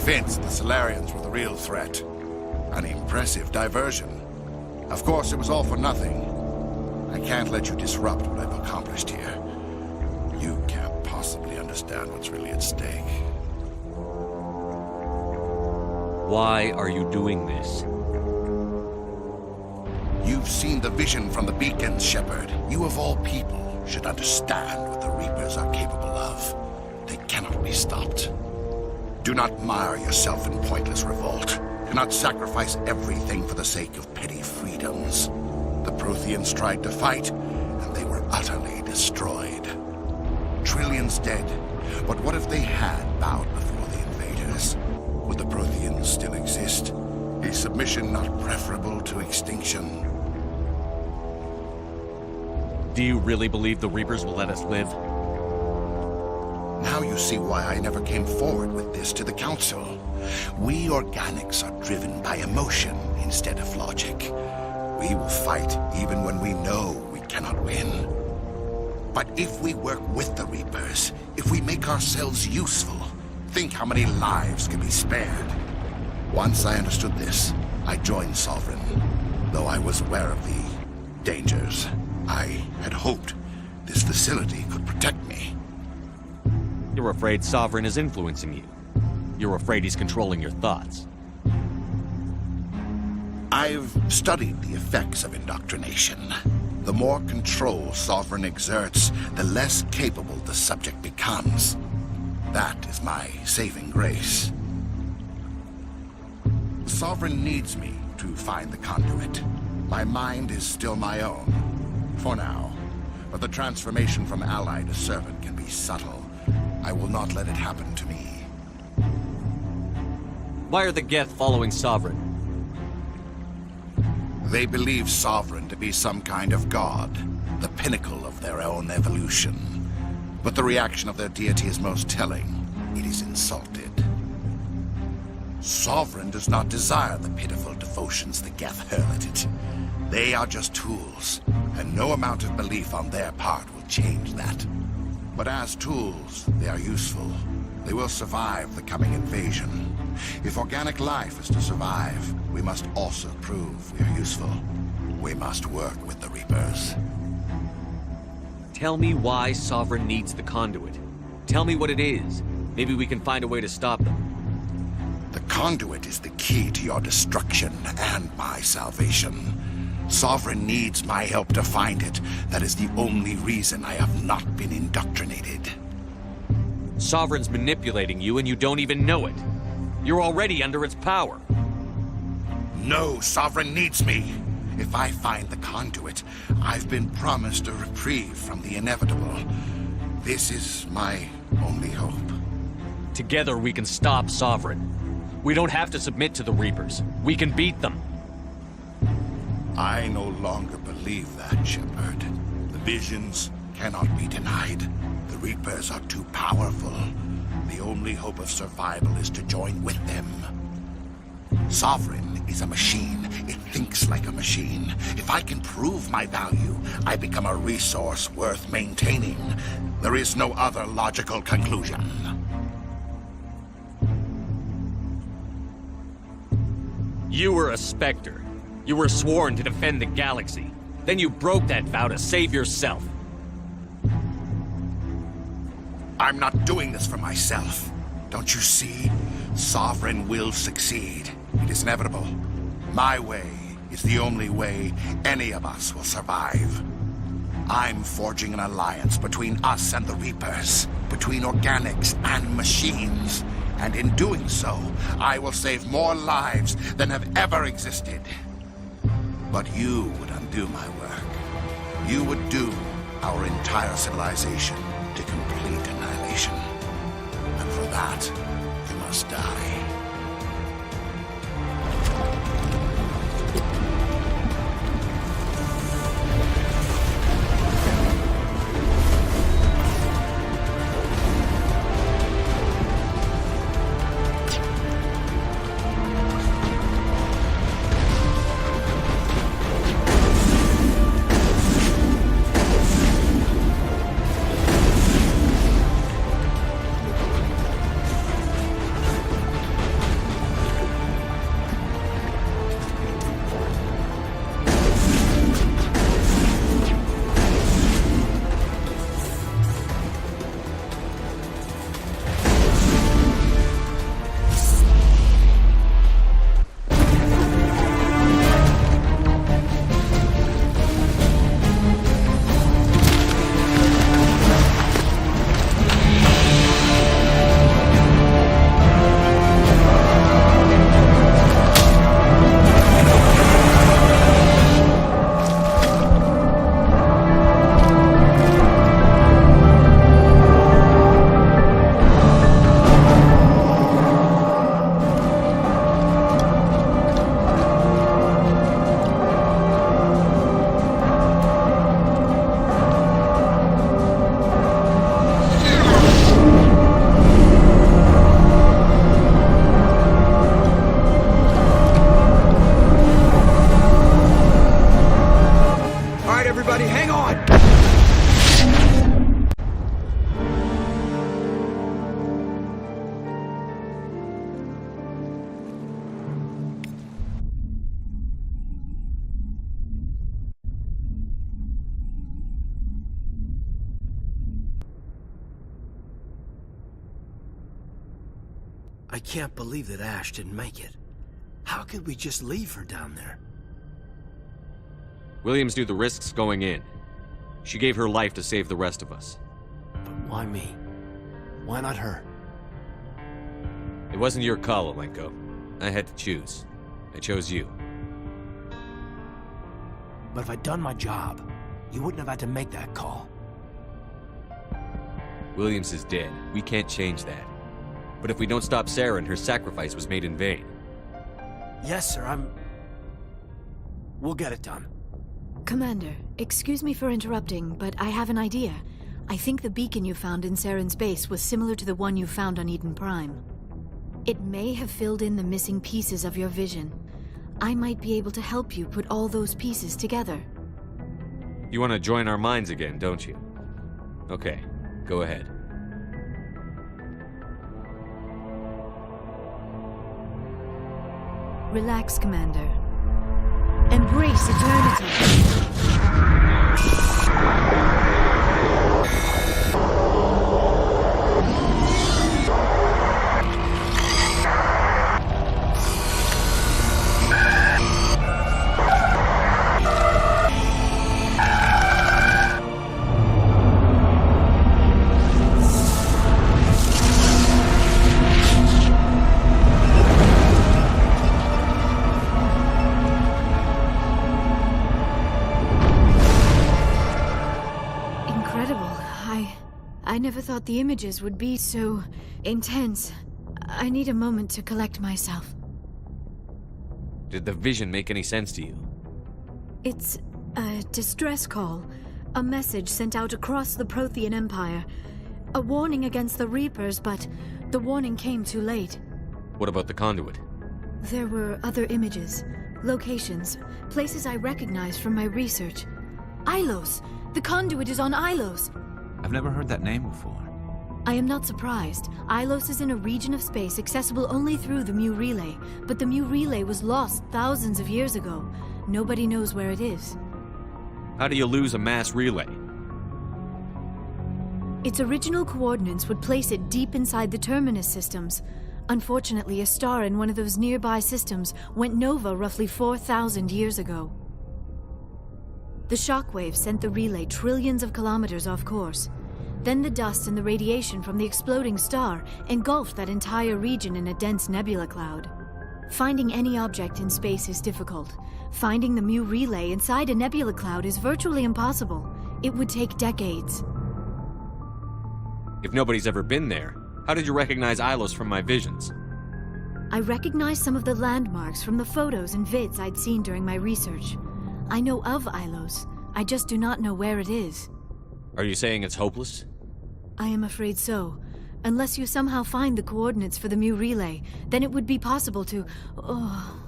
convinced the Solarians were the real threat. An impressive diversion. Of course, it was all for nothing. I can't let you disrupt what I've accomplished here. You can't possibly understand what's really at stake. Why are you doing this? You've seen the vision from the beacons, Shepard. You of all people should understand what the Reapers are capable of. They cannot be stopped. Do not mire yourself in pointless revolt. Do not sacrifice everything for the sake of petty freedoms. The Protheans tried to fight, and they were utterly destroyed. Trillions dead, but what if they had bowed before the invaders? Would the Protheans still exist? Is submission not preferable to extinction? Do you really believe the Reapers will let us live? Now you see why I never came forward with this to the Council. We organics are driven by emotion instead of logic. We will fight even when we know we cannot win. But if we work with the Reapers, if we make ourselves useful, think how many lives can be spared. Once I understood this, I joined Sovereign, though I was aware of the dangers. I had hoped this facility could protect me. You're afraid Sovereign is influencing you. You're afraid he's controlling your thoughts. I've studied the effects of indoctrination. The more control Sovereign exerts, the less capable the subject becomes. That is my saving grace. Sovereign needs me to find the conduit. My mind is still my own, for now. But the transformation from ally to servant can be subtle. I will not let it happen to me. Why are the Geth following Sovereign? They believe Sovereign to be some kind of god, the pinnacle of their own evolution. But the reaction of their deity is most telling. It is insulted. Sovereign does not desire the pitiful devotions the Geth hurl at it. They are just tools, and no amount of belief on their part will change that. But as tools, they are useful. They will survive the coming invasion. If organic life is to survive, we must also prove we are useful. We must work with the Reapers. Tell me why Sovereign needs the conduit. Tell me what it is. Maybe we can find a way to stop them. The conduit is the key to your destruction and my salvation. Sovereign needs my help to find it. That is the only reason I have not been indoctrinated. Sovereign's manipulating you and you don't even know it. You're already under its power. No, Sovereign needs me. If I find the conduit, I've been promised a reprieve from the inevitable. This is my only hope. Together we can stop Sovereign. We don't have to submit to the Reapers. We can beat them. I no longer believe that, Shepard. The visions cannot be denied. The Reapers are too powerful. The only hope of survival is to join with them. Sovereign is a machine. It thinks like a machine. If I can prove my value, I become a resource worth maintaining. There is no other logical conclusion. You were a Spectre. You were sworn to defend the galaxy. Then you broke that vow to save yourself. I'm not doing this for myself. Don't you see? Sovereign will succeed. It is inevitable. My way is the only way any of us will survive. I'm forging an alliance between us and the Reapers, between organics and machines. And in doing so, I will save more lives than have ever existed. But you would undo my work. You would doom our entire civilization to complete annihilation. And for that, you must die. I can't believe that Ash didn't make it. How could we just leave her down there? Williams knew the risks going in. She gave her life to save the rest of us. But why me? Why not her? It wasn't your call, Alenko. I had to choose. I chose you. But if I'd done my job, you wouldn't have had to make that call. Williams is dead. We can't change that. But if we don't stop Saren, her sacrifice was made in vain. Yes, sir, We'll get it done. Commander, excuse me for interrupting, but I have an idea. I think the beacon you found in Saren's base was similar to the one you found on Eden Prime. It may have filled in the missing pieces of your vision. I might be able to help you put all those pieces together. You want to join our minds again, don't you? Okay, go ahead. Relax, Commander. Embrace eternity. I never thought the images would be so intense. I need a moment to collect myself. Did the vision make any sense to you? It's a distress call. A message sent out across the Prothean Empire. A warning against the Reapers, but the warning came too late. What about the conduit? There were other images, locations, places I recognized from my research. Ilos! The conduit is on Ilos! I've never heard that name before. I am not surprised. Ilos is in a region of space accessible only through the Mu Relay, but the Mu Relay was lost thousands of years ago. Nobody knows where it is. How do you lose a mass relay? Its original coordinates would place it deep inside the Terminus systems. Unfortunately, a star in one of those nearby systems went nova roughly 4,000 years ago. The shockwave sent the relay trillions of kilometers off course. Then the dust and the radiation from the exploding star engulfed that entire region in a dense nebula cloud. Finding any object in space is difficult. Finding the Mu relay inside a nebula cloud is virtually impossible. It would take decades. If nobody's ever been there, how did you recognize Ilos from my visions? I recognized some of the landmarks from the photos and vids I'd seen during my research. I know of Ilos. I just do not know where it is. Are you saying it's hopeless? I am afraid so. Unless you somehow find the coordinates for the Mu relay, then it would be possible to... Oh...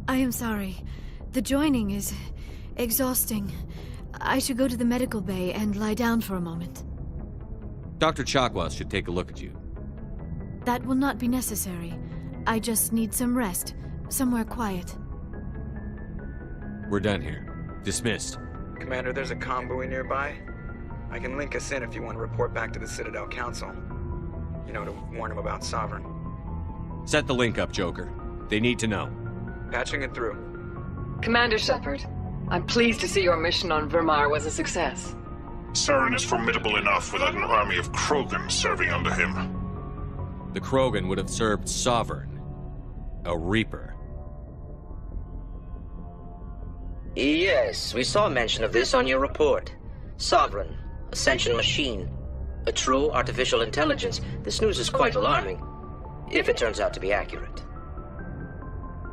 I am sorry. The joining is... exhausting. I should go to the medical bay and lie down for a moment. Dr. Chakwas should take a look at you. That will not be necessary. I just need some rest. Somewhere quiet. We're done here. Dismissed. Commander, there's a convoy nearby. I can link us in if you want to report back to the Citadel Council. You know, to warn them about Sovereign. Set the link up, Joker. They need to know. Patching it through. Commander Shepard, I'm pleased to see your mission on Vermar was a success. Saren is formidable enough without an army of Krogan serving under him. The Krogan would have served Sovereign. A Reaper. Yes, we saw mention of this on your report. Sovereign, Ascension machine, a true artificial intelligence. This news is quite alarming, if it turns out to be accurate.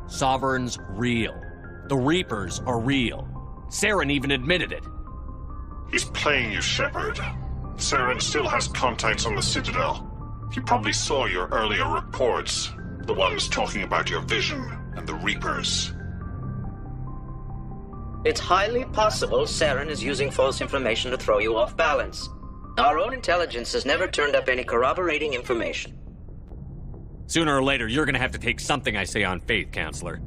Sovereign's real. The Reapers are real. Saren even admitted it. He's playing you, Shepard. Saren still has contacts on the Citadel. He probably saw your earlier reports, the ones talking about your vision and the Reapers. It's highly possible Saren is using false information to throw you off balance. Our own intelligence has never turned up any corroborating information. Sooner or later, you're gonna have to take something I say on faith, Counselor.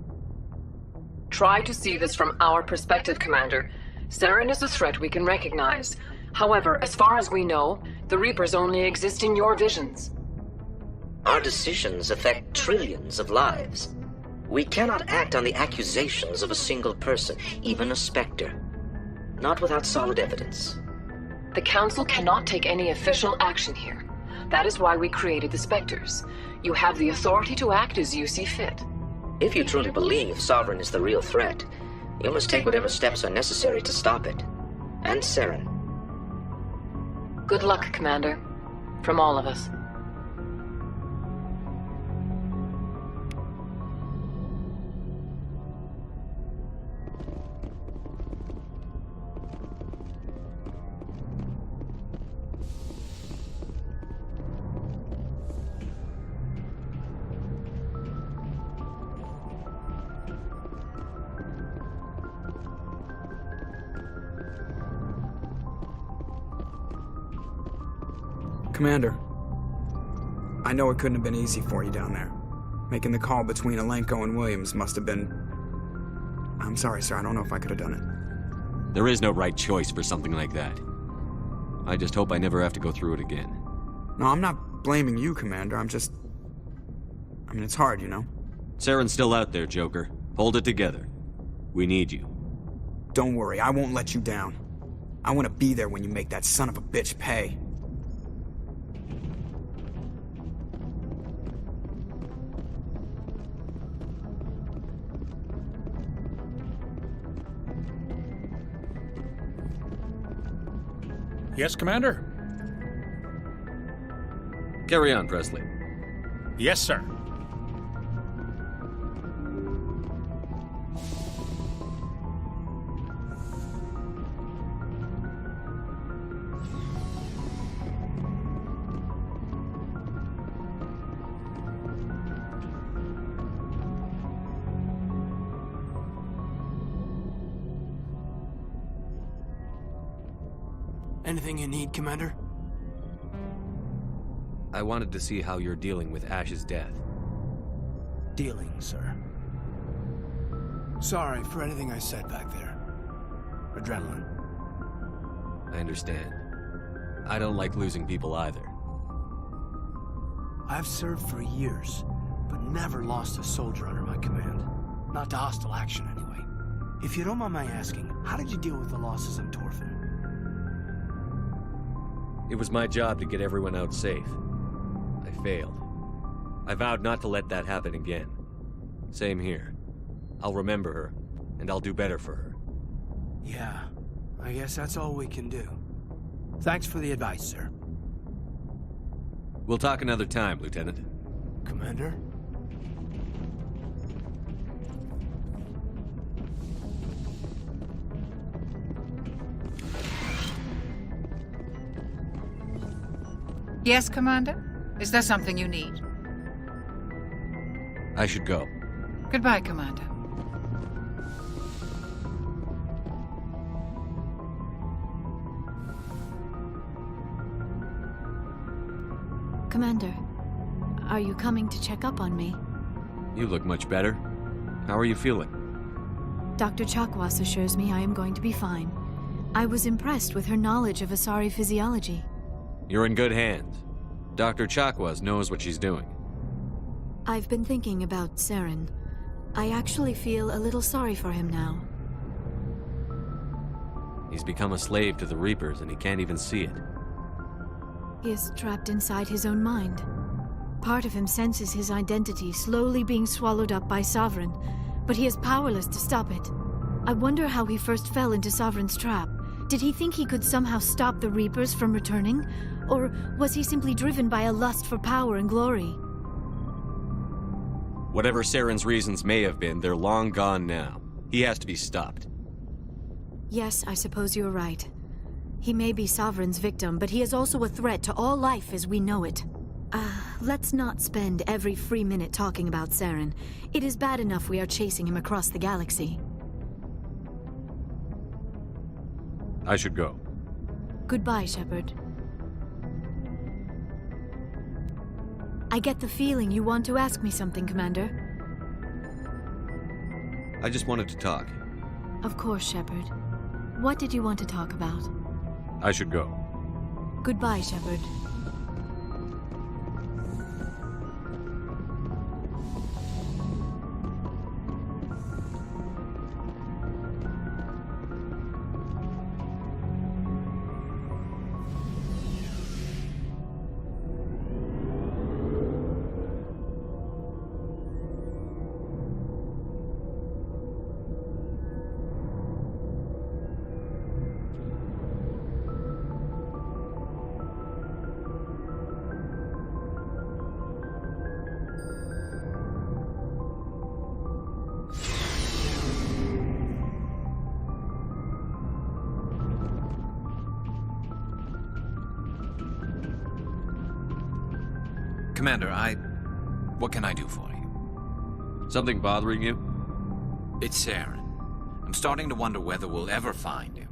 Try to see this from our perspective, Commander. Saren is a threat we can recognize. However, as far as we know, the Reapers only exist in your visions. Our decisions affect trillions of lives. We cannot act on the accusations of a single person, even a Spectre. Not without solid evidence. The Council cannot take any official action here. That is why we created the Spectres. You have the authority to act as you see fit. If you truly believe Sovereign is the real threat, you must take whatever steps are necessary to stop it. And Saren. Good luck, Commander. From all of us. Commander, I know it couldn't have been easy for you down there. Making the call between Alenko and Williams must have been... I'm sorry, sir, I don't know if I could have done it. There is no right choice for something like that. I just hope I never have to go through it again. No, I'm not blaming you, Commander, I mean, it's hard, you know? Saren's still out there, Joker. Hold it together. We need you. Don't worry, I won't let you down. I want to be there when you make that son of a bitch pay. Yes, Commander? Carry on, Presley. Yes, sir. Anything you need, Commander? I wanted to see how you're dealing with Ash's death. Dealing, sir. Sorry for anything I said back there. Adrenaline. I understand. I don't like losing people either. I've served for years, but never lost a soldier under my command. Not to hostile action, anyway. If you don't mind my asking, how did you deal with the losses in Torfin? It was my job to get everyone out safe. I failed. I vowed not to let that happen again. Same here. I'll remember her, and I'll do better for her. Yeah, I guess that's all we can do. Thanks for the advice, sir. We'll talk another time, Lieutenant. Commander? Yes, Commander? Is there something you need? I should go. Goodbye, Commander. Commander, are you coming to check up on me? You look much better. How are you feeling? Dr. Chakwas assures me I am going to be fine. I was impressed with her knowledge of Asari physiology. You're in good hands. Dr. Chakwas knows what she's doing. I've been thinking about Saren. I actually feel a little sorry for him now. He's become a slave to the Reapers and he can't even see it. He is trapped inside his own mind. Part of him senses his identity slowly being swallowed up by Sovereign, but he is powerless to stop it. I wonder how he first fell into Sovereign's trap. Did he think he could somehow stop the Reapers from returning? Or was he simply driven by a lust for power and glory? Whatever Saren's reasons may have been, they're long gone now. He has to be stopped. Yes, I suppose you're right. He may be Sovereign's victim, but he is also a threat to all life as we know it. Let's not spend every free minute talking about Saren. It is bad enough we are chasing him across the galaxy. I should go. Goodbye, Shepard. I get the feeling you want to ask me something, Commander. I just wanted to talk. Of course, Shepard. What did you want to talk about? I should go. Goodbye, Shepard. Commander, what can I do for you? Something bothering you? It's Saren. I'm starting to wonder whether we'll ever find him.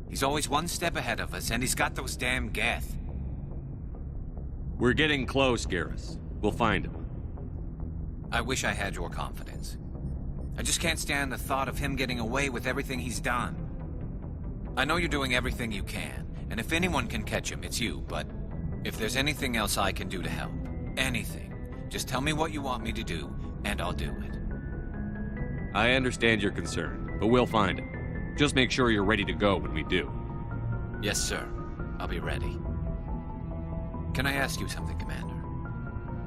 He's always one step ahead of us, and he's got those damn Geth. We're getting close, Garrus. We'll find him. I wish I had your confidence. I just can't stand the thought of him getting away with everything he's done. I know you're doing everything you can, and if anyone can catch him, it's you, but if there's anything else I can do to help, anything, just tell me what you want me to do, and I'll do it. I understand your concern, but we'll find him. Just make sure you're ready to go when we do. Yes, sir. I'll be ready. Can I ask you something, Commander?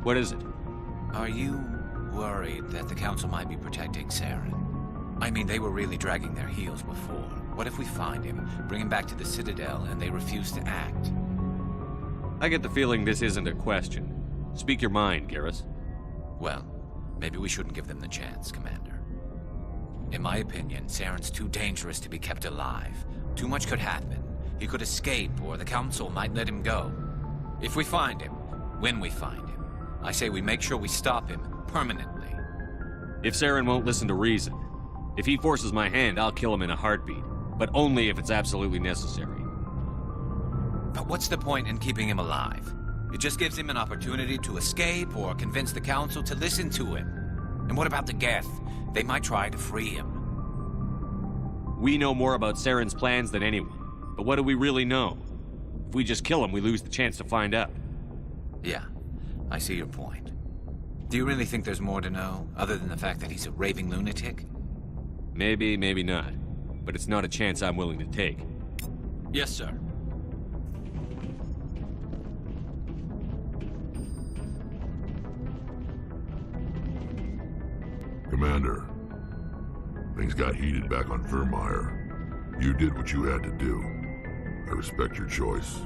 What is it? Are you worried that the Council might be protecting Saren? I mean, they were really dragging their heels before. What if we find him, bring him back to the Citadel, and they refuse to act? I get the feeling this isn't a question. Speak your mind, Garrus. Well, maybe we shouldn't give them the chance, Commander. In my opinion, Saren's too dangerous to be kept alive. Too much could happen. He could escape, or the Council might let him go. If we find him, when we find him, I say we make sure we stop him permanently. If Saren won't listen to reason, if he forces my hand, I'll kill him in a heartbeat. But only if it's absolutely necessary. But what's the point in keeping him alive? It just gives him an opportunity to escape or convince the Council to listen to him. And what about the Geth? They might try to free him. We know more about Saren's plans than anyone. But what do we really know? If we just kill him, we lose the chance to find out. Yeah, I see your point. Do you really think there's more to know, other than the fact that he's a raving lunatic? Maybe, maybe not. But it's not a chance I'm willing to take. Yes, sir. Commander, things got heated back on Vermeer. You did what you had to do. I respect your choice.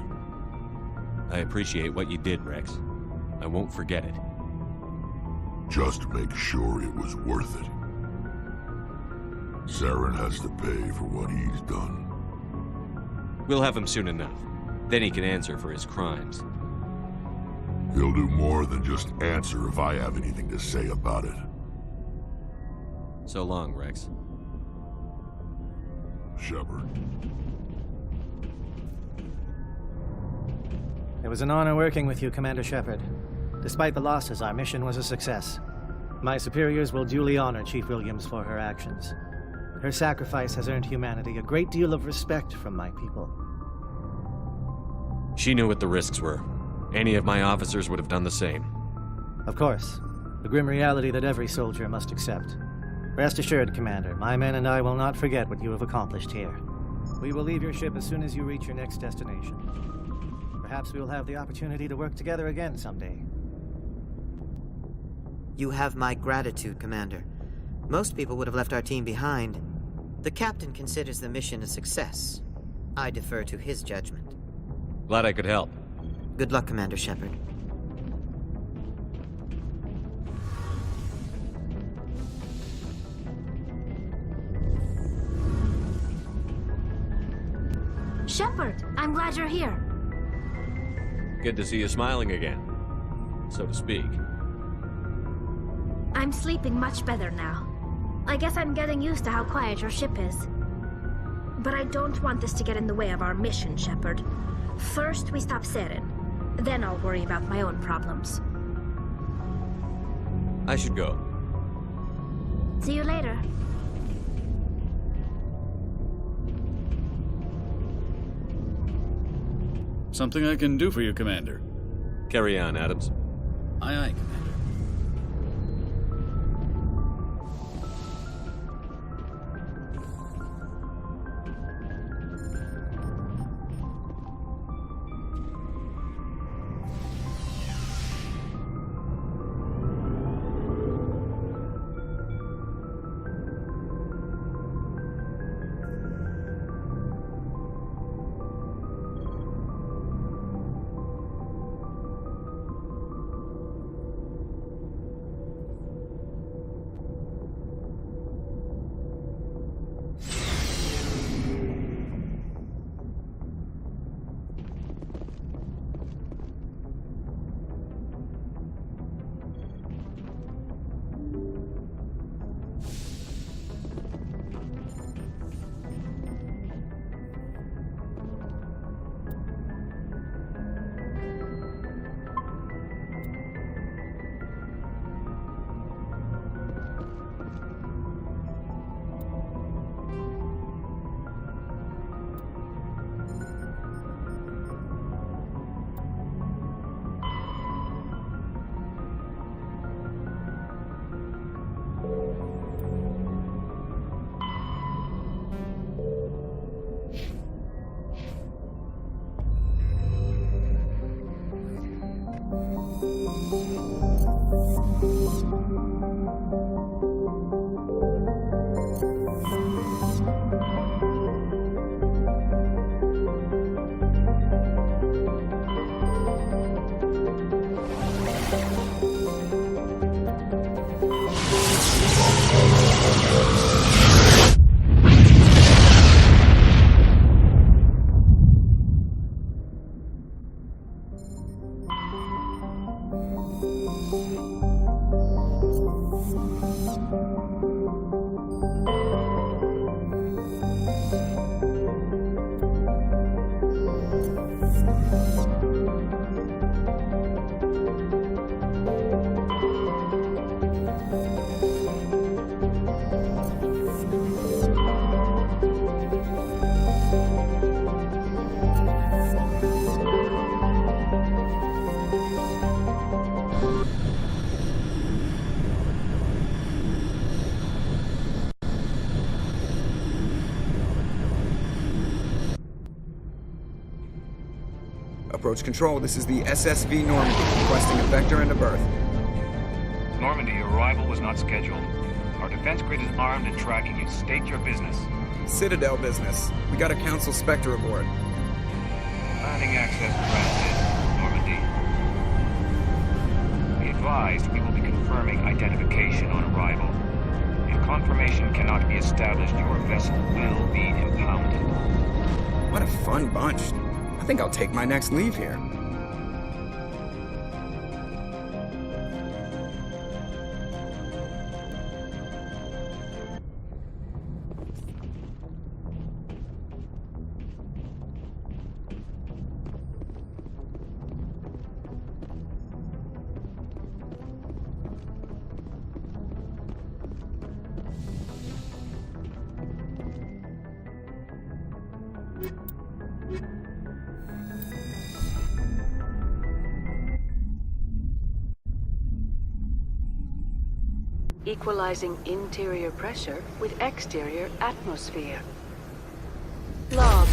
I appreciate what you did, Rex. I won't forget it. Just make sure it was worth it. Saren has to pay for what he's done. We'll have him soon enough. Then he can answer for his crimes. He'll do more than just answer if I have anything to say about it. So long, Rex. Shepard. It was an honor working with you, Commander Shepard. Despite the losses, our mission was a success. My superiors will duly honor Chief Williams for her actions. Her sacrifice has earned humanity a great deal of respect from my people. She knew what the risks were. Any of my officers would have done the same. Of course. The grim reality that every soldier must accept. Rest assured, Commander, my men and I will not forget what you have accomplished here. We will leave your ship as soon as you reach your next destination. Perhaps we will have the opportunity to work together again someday. You have my gratitude, Commander. Most people would have left our team behind. The captain considers the mission a success. I defer to his judgment. Glad I could help. Good luck, Commander Shepard. Shepard, I'm glad you're here. Good to see you smiling again, so to speak. I'm sleeping much better now. I guess I'm getting used to how quiet your ship is. But I don't want this to get in the way of our mission, Shepard. First, we stop Saren. Then I'll worry about my own problems. I should go. See you later. Something I can do for you, Commander. Carry on, Adams. Aye, aye, Commander. Approach control, this is the SSV Normandy, requesting a vector and a berth. Normandy, your arrival was not scheduled. Our defense grid is armed and tracking you. State your business. Citadel business. We got a Council Spectre aboard. Landing access granted, Normandy. Be advised, we will be confirming identification on arrival. If confirmation cannot be established, your vessel will be impounded. What a fun bunch. I think I'll take my next leave here. Equalizing interior pressure with exterior atmosphere. Logged.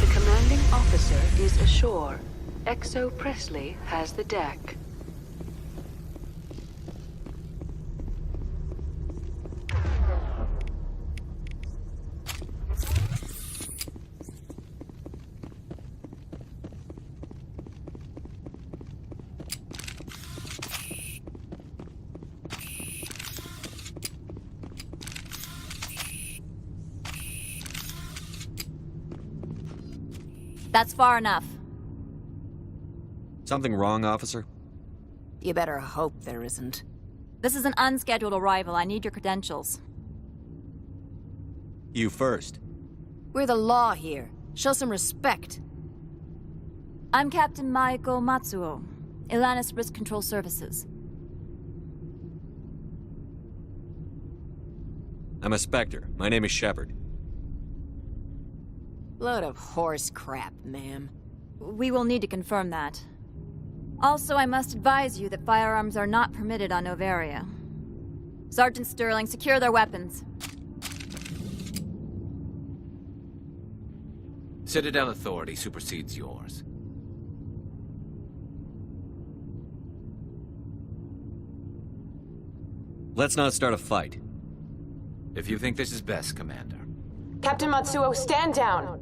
The commanding officer is ashore. Exo Presley has the deck. That's far enough. Something wrong, officer? You better hope there isn't. This is an unscheduled arrival. I need your credentials. You first. We're the law here. Show some respect. I'm Captain Maiko Matsuo, Ilanis Risk Control Services. I'm a Spectre. My name is Shepard. Load of horse crap, ma'am. We will need to confirm that. Also, I must advise you that firearms are not permitted on Novaria. Sergeant Sterling, secure their weapons. Citadel authority supersedes yours. Let's not start a fight. If you think this is best, Commander. Captain Matsuo, stand down.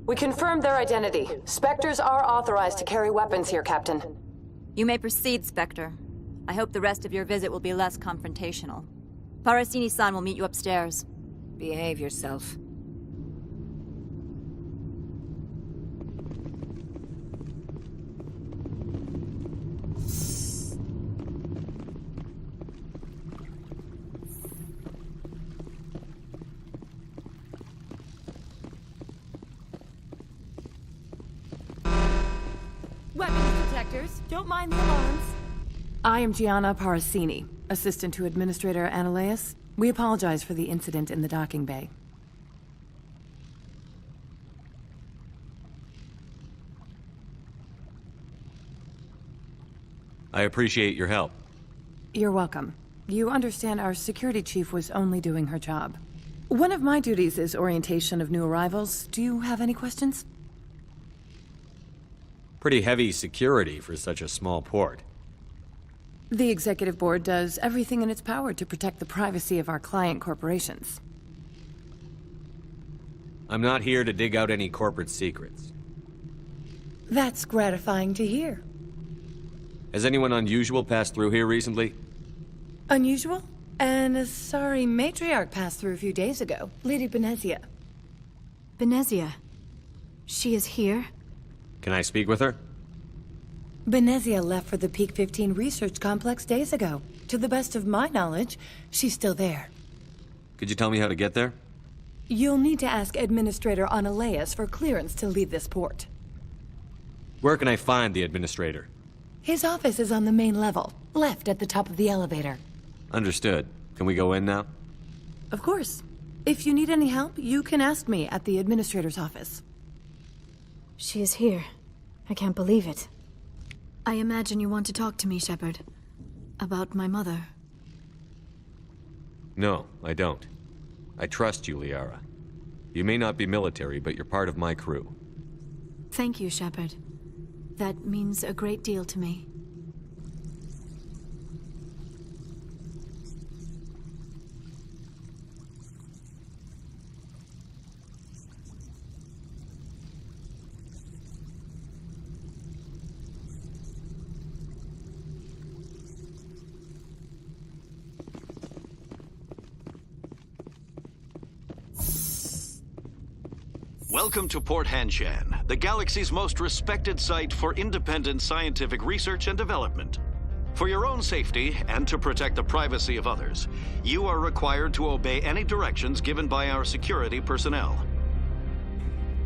We confirmed their identity. Spectres are authorized to carry weapons here, Captain. You may proceed, Spectre. I hope the rest of your visit will be less confrontational. Parasini-san will meet you upstairs. Behave yourself. Weapons detectors. Don't mind the alarms. I am Gianna Parasini, assistant to Administrator Ananias. We apologize for the incident in the docking bay. I appreciate your help. You're welcome. You understand our security chief was only doing her job. One of my duties is orientation of new arrivals. Do you have any questions? Pretty heavy security for such a small port. The executive board does everything in its power to protect the privacy of our client corporations. I'm not here to dig out any corporate secrets. That's gratifying to hear. Has anyone unusual passed through here recently? Unusual? And a sorry matriarch passed through a few days ago. Lady Benezia. Benezia? She is here? Can I speak with her? Benezia left for the Peak 15 research complex days ago. To the best of my knowledge, she's still there. Could you tell me how to get there? You'll need to ask Administrator Onaleus for clearance to leave this port. Where can I find the administrator? His office is on the main level, left at the top of the elevator. Understood. Can we go in now? Of course. If you need any help, you can ask me at the Administrator's office. She is here. I can't believe it. I imagine you want to talk to me, Shepard. About my mother. No, I don't. I trust you, Liara. You may not be military, but you're part of my crew. Thank you, Shepard. That means a great deal to me. Welcome to Port Hanshan, the galaxy's most respected site for independent scientific research and development. For your own safety and to protect the privacy of others, you are required to obey any directions given by our security personnel.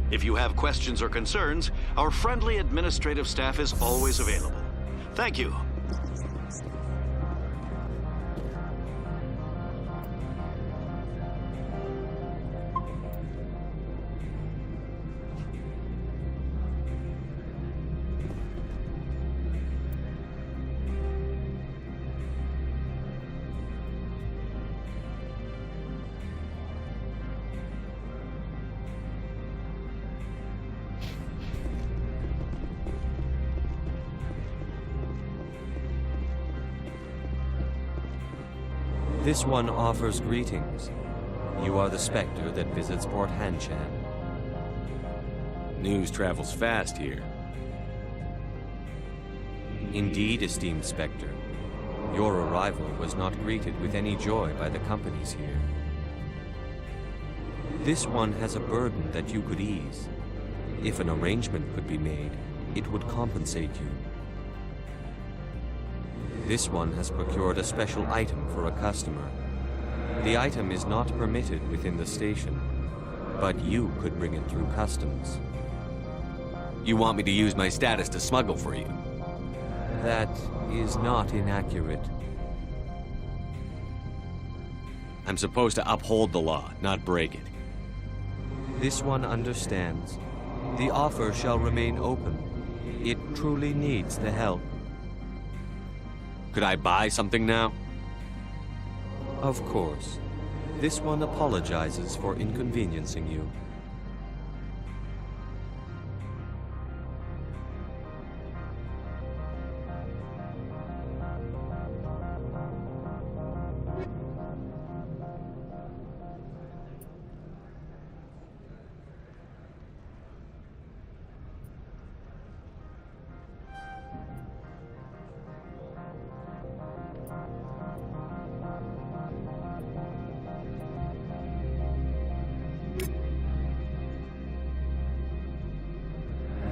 If you have questions or concerns, our friendly administrative staff is always available. Thank you. This one offers greetings. You are the Spectre that visits Port Hanshan. News travels fast here. Indeed, esteemed Spectre. Your arrival was not greeted with any joy by the companies here. This one has a burden that you could ease. If an arrangement could be made, it would compensate you. This one has procured a special item for a customer. The item is not permitted within the station, but you could bring it through customs. You want me to use my status to smuggle for you? That is not inaccurate. I'm supposed to uphold the law, not break it. This one understands. The offer shall remain open. It truly needs the help. Could I buy something now? Of course. This one apologizes for inconveniencing you.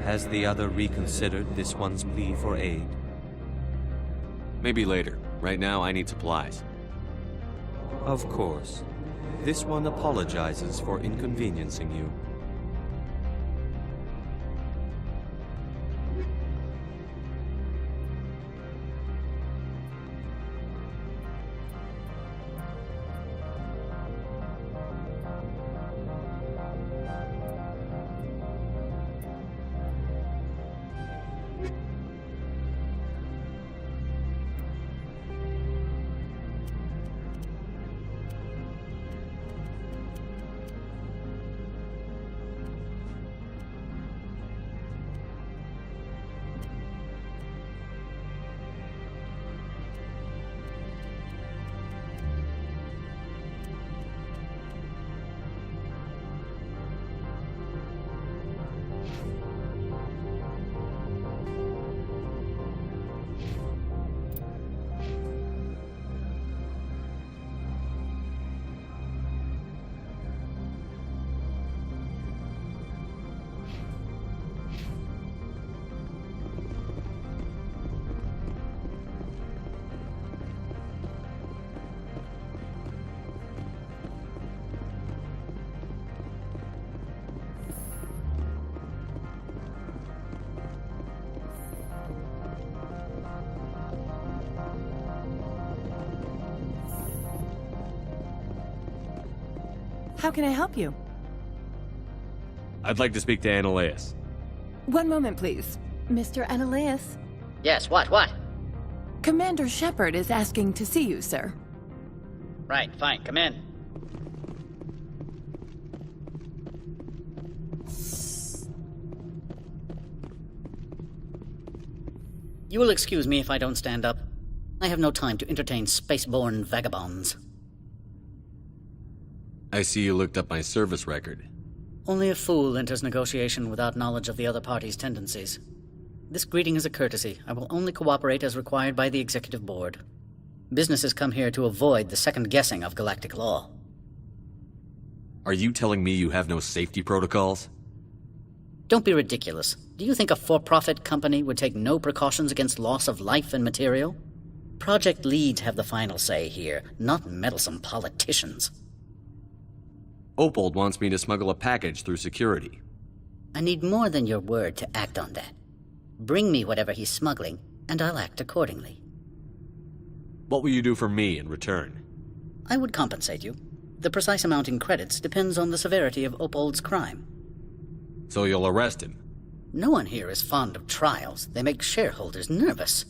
Has the other reconsidered this one's plea for aid? Maybe later. Right now, I need supplies. Of course. This one apologizes for inconveniencing you. How can I help you? I'd like to speak to Annaleus. One moment, please. Mr. Annaleus. Yes, what? Commander Shepard is asking to see you, sir. Right, fine, come in. You will excuse me if I don't stand up. I have no time to entertain spaceborne vagabonds. I see you looked up my service record. Only a fool enters negotiation without knowledge of the other party's tendencies. This greeting is a courtesy. I will only cooperate as required by the Executive Board. Businesses come here to avoid the second guessing of galactic law. Are you telling me you have no safety protocols? Don't be ridiculous. Do you think a for-profit company would take no precautions against loss of life and material? Project leads have the final say here, not meddlesome politicians. Opold wants me to smuggle a package through security. I need more than your word to act on that. Bring me whatever he's smuggling, and I'll act accordingly. What will you do for me in return? I would compensate you. The precise amount in credits depends on the severity of Opold's crime. So you'll arrest him? No one here is fond of trials. They make shareholders nervous.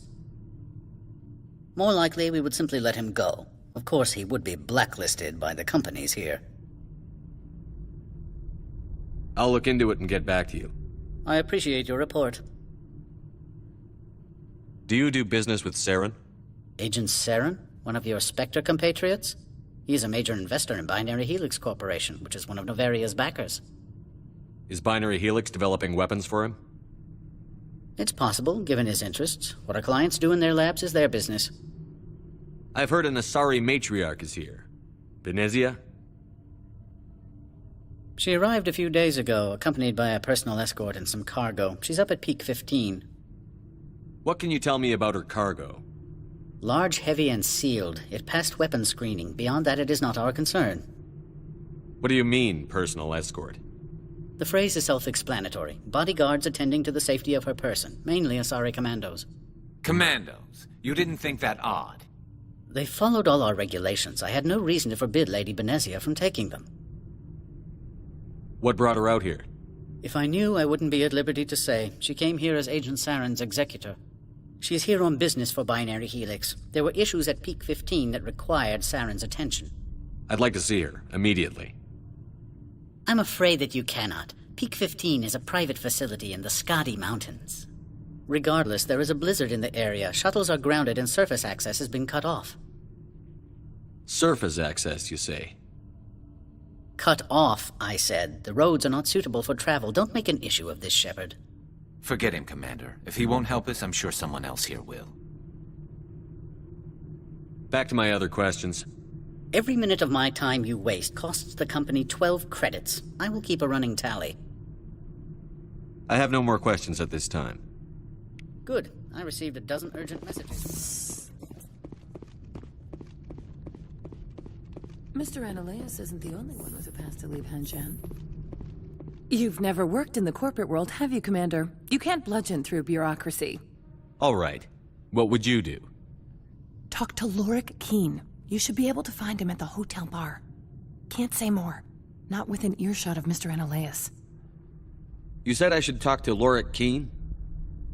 More likely, we would simply let him go. Of course, he would be blacklisted by the companies here. I'll look into it and get back to you. I appreciate your report. Do you do business with Saren? Agent Saren? One of your Spectre compatriots? He's a major investor in Binary Helix Corporation, which is one of Novaria's backers. Is Binary Helix developing weapons for him? It's possible, given his interests. What our clients do in their labs is their business. I've heard an Asari matriarch is here. Benezia? She arrived a few days ago, accompanied by a personal escort and some cargo. She's up at Peak 15. What can you tell me about her cargo? Large, heavy, and sealed. It passed weapons screening. Beyond that, it is not our concern. What do you mean, personal escort? The phrase is self-explanatory. Bodyguards attending to the safety of her person, mainly Asari commandos. Commandos? You didn't think that odd? They followed all our regulations. I had no reason to forbid Lady Benezia from taking them. What brought her out here? If I knew, I wouldn't be at liberty to say. She came here as Agent Saren's executor. She is here on business for Binary Helix. There were issues at Peak 15 that required Saren's attention. I'd like to see her, immediately. I'm afraid that you cannot. Peak 15 is a private facility in the Skadi Mountains. Regardless, there is a blizzard in the area. Shuttles are grounded and surface access has been cut off. Surface access, you say? Cut off, I said. The roads are not suitable for travel. Don't make an issue of this, Shepard. Forget him, Commander. If he won't help us, I'm sure someone else here will. Back to my other questions. Every minute of my time you waste costs the company 12 credits. I will keep a running tally. I have no more questions at this time. Good. I received a dozen urgent messages. Mr. Annaleus isn't the only one with a pass to leave Hanshan. You've never worked in the corporate world, have you, Commander? You can't bludgeon through bureaucracy. All right. What would you do? Talk to Lorik Keen. You should be able to find him at the hotel bar. Can't say more. Not within earshot of Mr. Annaleus. You said I should talk to Lorik Keen?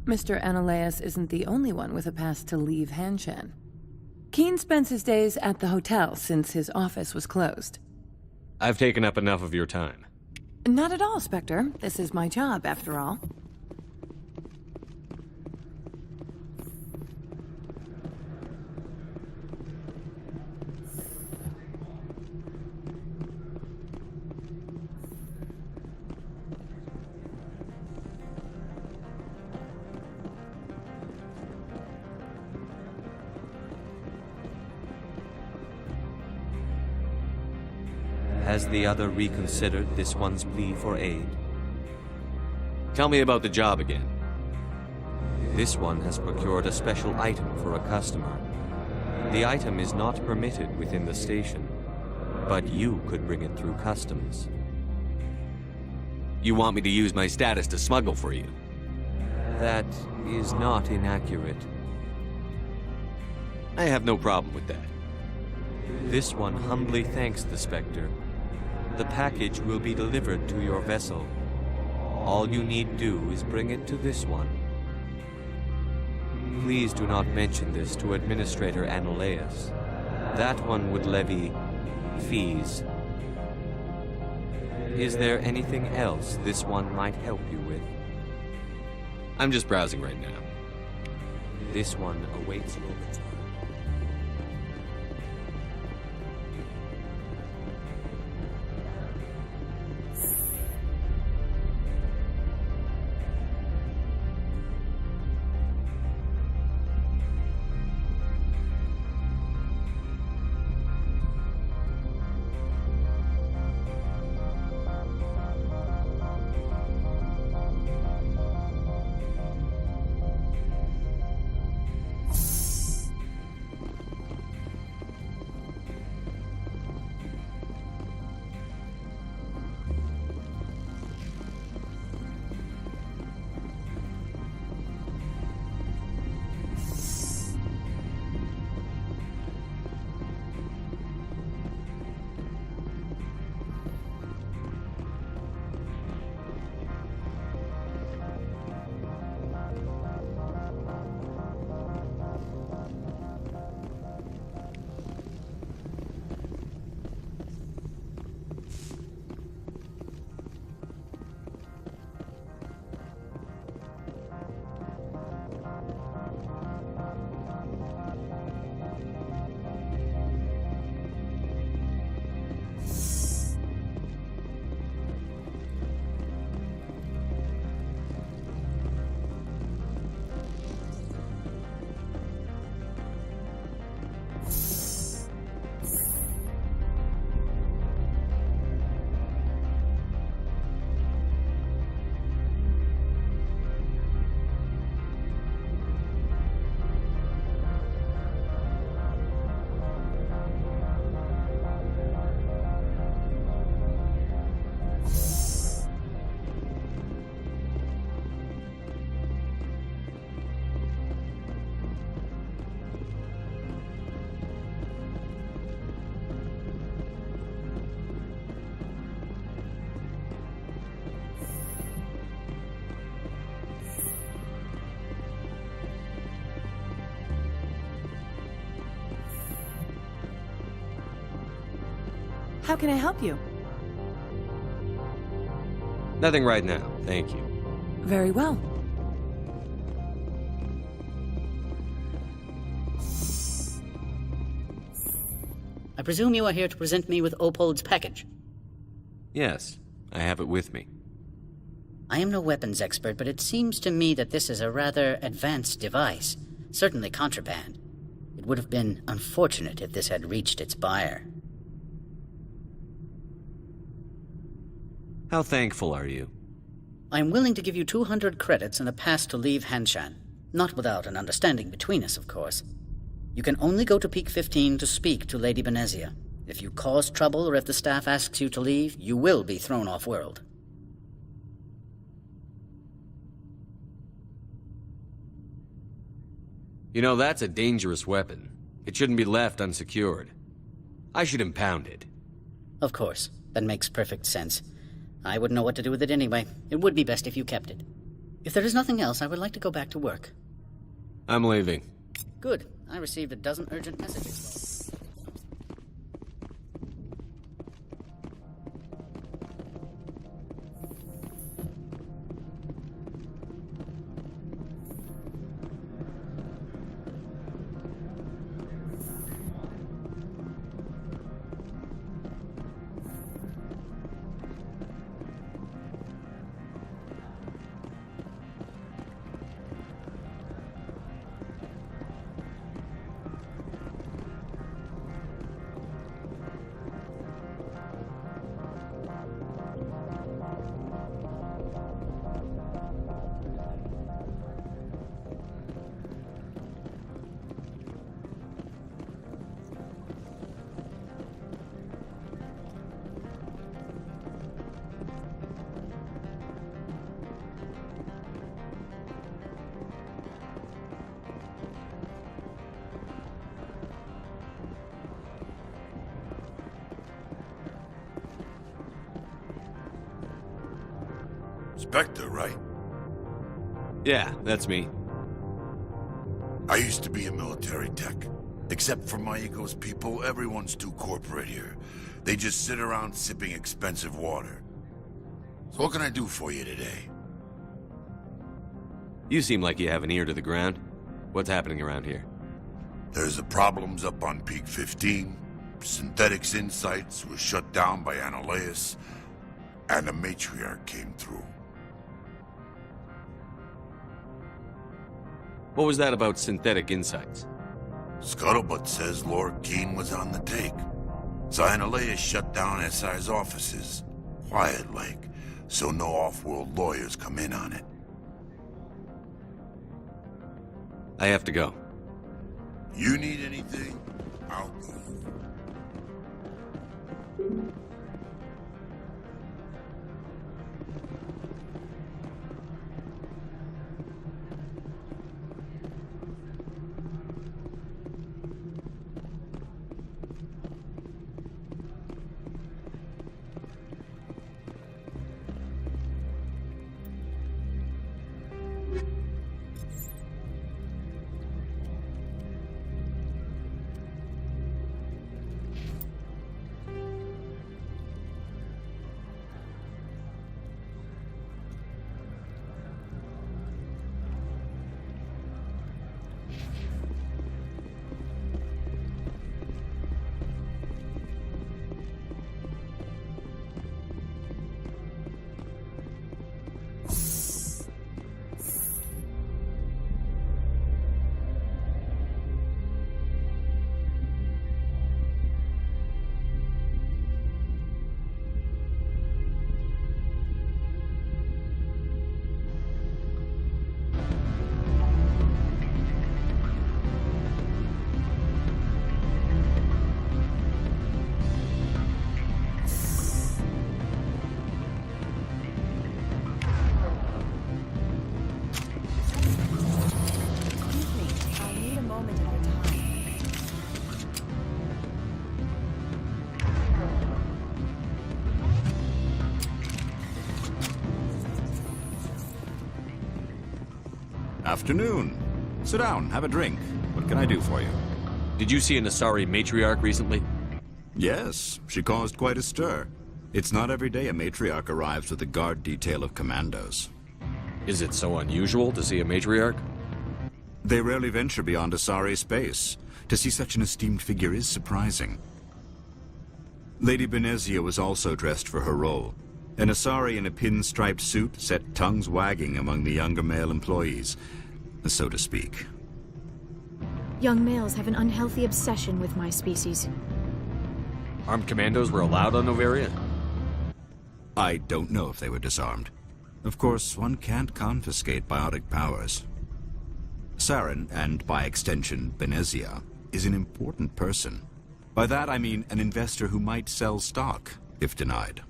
Mr. Annaleus isn't the only one with a pass to leave Hanshan. Keen spends his days at the hotel since his office was closed. I've taken up enough of your time. Not at all, Spectre. This is my job, after all. Has the other reconsidered this one's plea for aid? Tell me about the job again. This one has procured a special item for a customer. The item is not permitted within the station, but you could bring it through customs. You want me to use my status to smuggle for you? That is not inaccurate. I have no problem with that. This one humbly thanks the Spectre. The package will be delivered to your vessel. All you need do is bring it to this one. Please do not mention this to Administrator Anolaeus. That one would levy fees. Is there anything else this one might help you with? I'm just browsing right now. This one awaits your return. How can I help you? Nothing right now, thank you. Very well. I presume you are here to present me with Opold's package. Yes, I have it with me. I am no weapons expert, but it seems to me that this is a rather advanced device. Certainly contraband. It would have been unfortunate if this had reached its buyer. How thankful are you? I am willing to give you 200 credits and a pass to leave Hanshan. Not without an understanding between us, of course. You can only go to Peak 15 to speak to Lady Benezia. If you cause trouble or if the staff asks you to leave, you will be thrown off-world. You know, that's a dangerous weapon. It shouldn't be left unsecured. I should impound it. Of course. That makes perfect sense. I wouldn't know what to do with it anyway. It would be best if you kept it. If there is nothing else, I would like to go back to work. I'm leaving. Good. I received a dozen urgent messages. Spectre, right? Yeah, that's me. I used to be a military tech. Except for my ego's people, everyone's too corporate here. They just sit around sipping expensive water. So what can I do for you today? You seem like you have an ear to the ground. What's happening around here? There's the problems up on Peak 15. Synthetics Insights was shut down by Analaeus, and a matriarch came through. What was that about Synthetic Insights? Scuttlebutt says Lord Keene was on the take. So Analaeus shut down SI's offices, quiet-like, so no off-world lawyers come in on it. I have to go. You need anything, I'll go. Afternoon. Sit down, have a drink. What can I do for you? Did you see an Asari matriarch recently? Yes, she caused quite a stir. It's not every day a matriarch arrives with a guard detail of commandos. Is it so unusual to see a matriarch? They rarely venture beyond Asari space. To see such an esteemed figure is surprising. Lady Benezia was also dressed for her role. An Asari in a pinstriped suit set tongues wagging among the younger male employees, so to speak. Young males have an unhealthy obsession with my species. Armed commandos were allowed on Noveria? I don't know if they were disarmed. Of course, one can't confiscate biotic powers. Saren, and by extension, Benezia, is an important person. By that I mean an investor who might sell stock, if denied.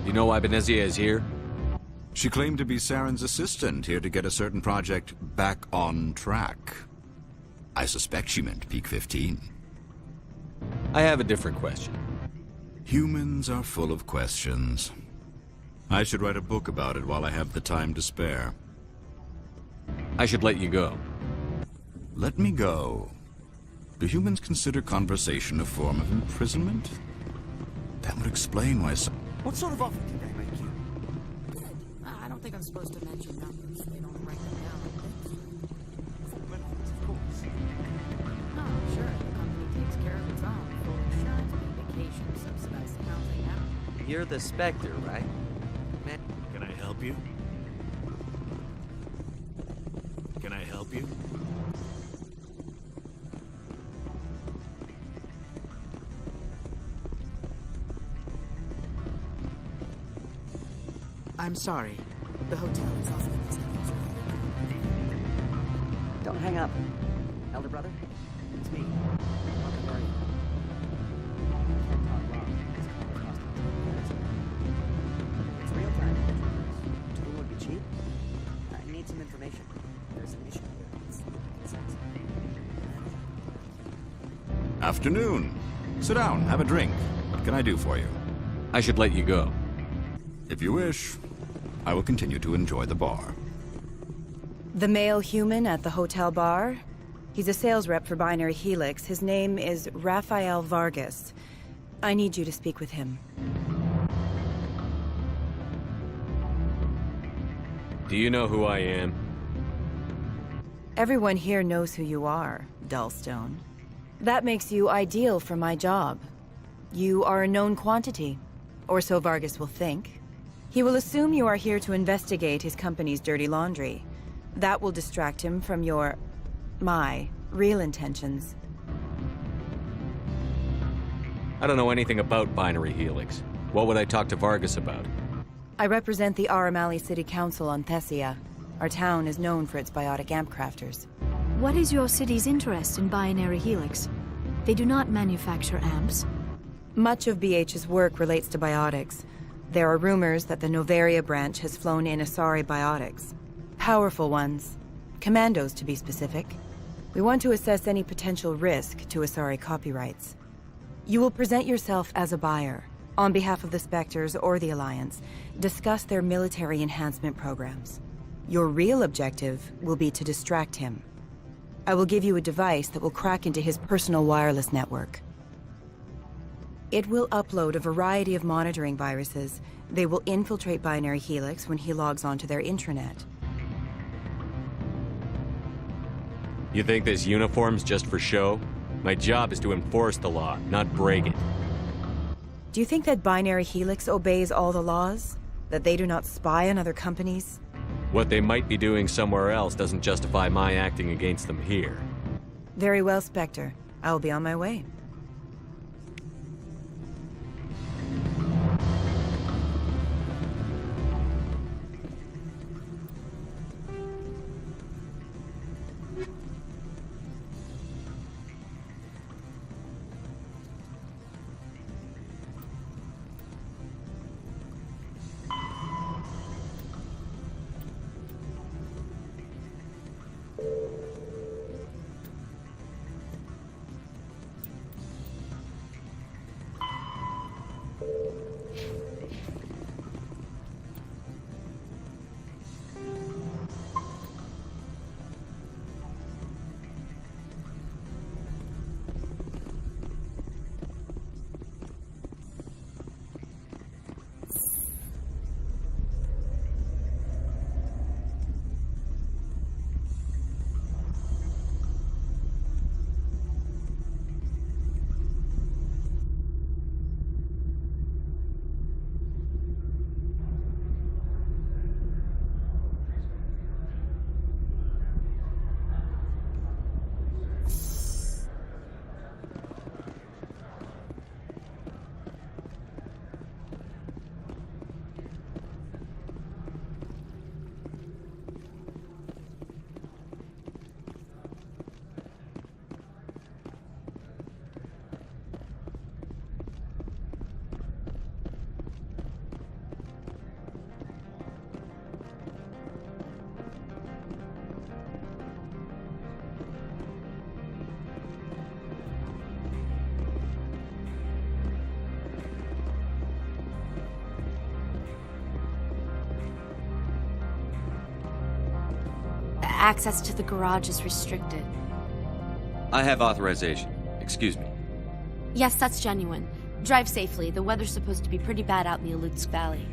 You know why Benezia is here? She claimed to be Saren's assistant, here to get a certain project back on track. I suspect she meant Peak 15. I have a different question. Humans are full of questions. I should write a book about it while I have the time to spare. I should let you go. Let me go. Do humans consider conversation a form of imprisonment? That would explain why some... What sort of offer did they make you? I don't think I'm supposed to mention numbers. They don't write them down. Full benefits, of course. Oh, sure. The company takes care of its own. Full insurance, vacation, subsidized housing. Yeah. You're the Spectre, right? Man. Can I help you? Can I help you? I'm sorry. The hotel is off limits. Don't hang up. Elder brother, it's me. Welcome, are you? Can't talk long. This call will cost me 10 minutes. It's real time. Tool would be cheap. I need some information. There's an issue here. Consent. Afternoon. Sit down, have a drink. What can I do for you? I should let you go. If you wish, I will continue to enjoy the bar. The male human at the hotel bar? He's a sales rep for Binary Helix. His name is Rafael Vargas. I need you to speak with him. Do you know who I am? Everyone here knows who you are, Dullstone. That makes you ideal for my job. You are a known quantity, or so Vargas will think. He will assume you are here to investigate his company's dirty laundry. That will distract him from my real intentions. I don't know anything about Binary Helix. What would I talk to Vargas about? I represent the Aramali City Council on Thessia. Our town is known for its biotic amp crafters. What is your city's interest in Binary Helix? They do not manufacture amps. Much of BH's work relates to biotics. There are rumors that the Novaria branch has flown in Asari biotics. Powerful ones. Commandos, to be specific. We want to assess any potential risk to Asari copyrights. You will present yourself as a buyer, on behalf of the Spectres or the Alliance, discuss their military enhancement programs. Your real objective will be to distract him. I will give you a device that will crack into his personal wireless network. It will upload a variety of monitoring viruses. They will infiltrate Binary Helix when he logs onto their intranet. You think this uniform's just for show? My job is to enforce the law, not break it. Do you think that Binary Helix obeys all the laws? That they do not spy on other companies? What they might be doing somewhere else doesn't justify my acting against them here. Very well, Spectre. I will be on my way. Access to the garage is restricted. I have authorization. Excuse me. Yes, that's genuine. Drive safely. The weather's supposed to be pretty bad out in the Alutsk Valley.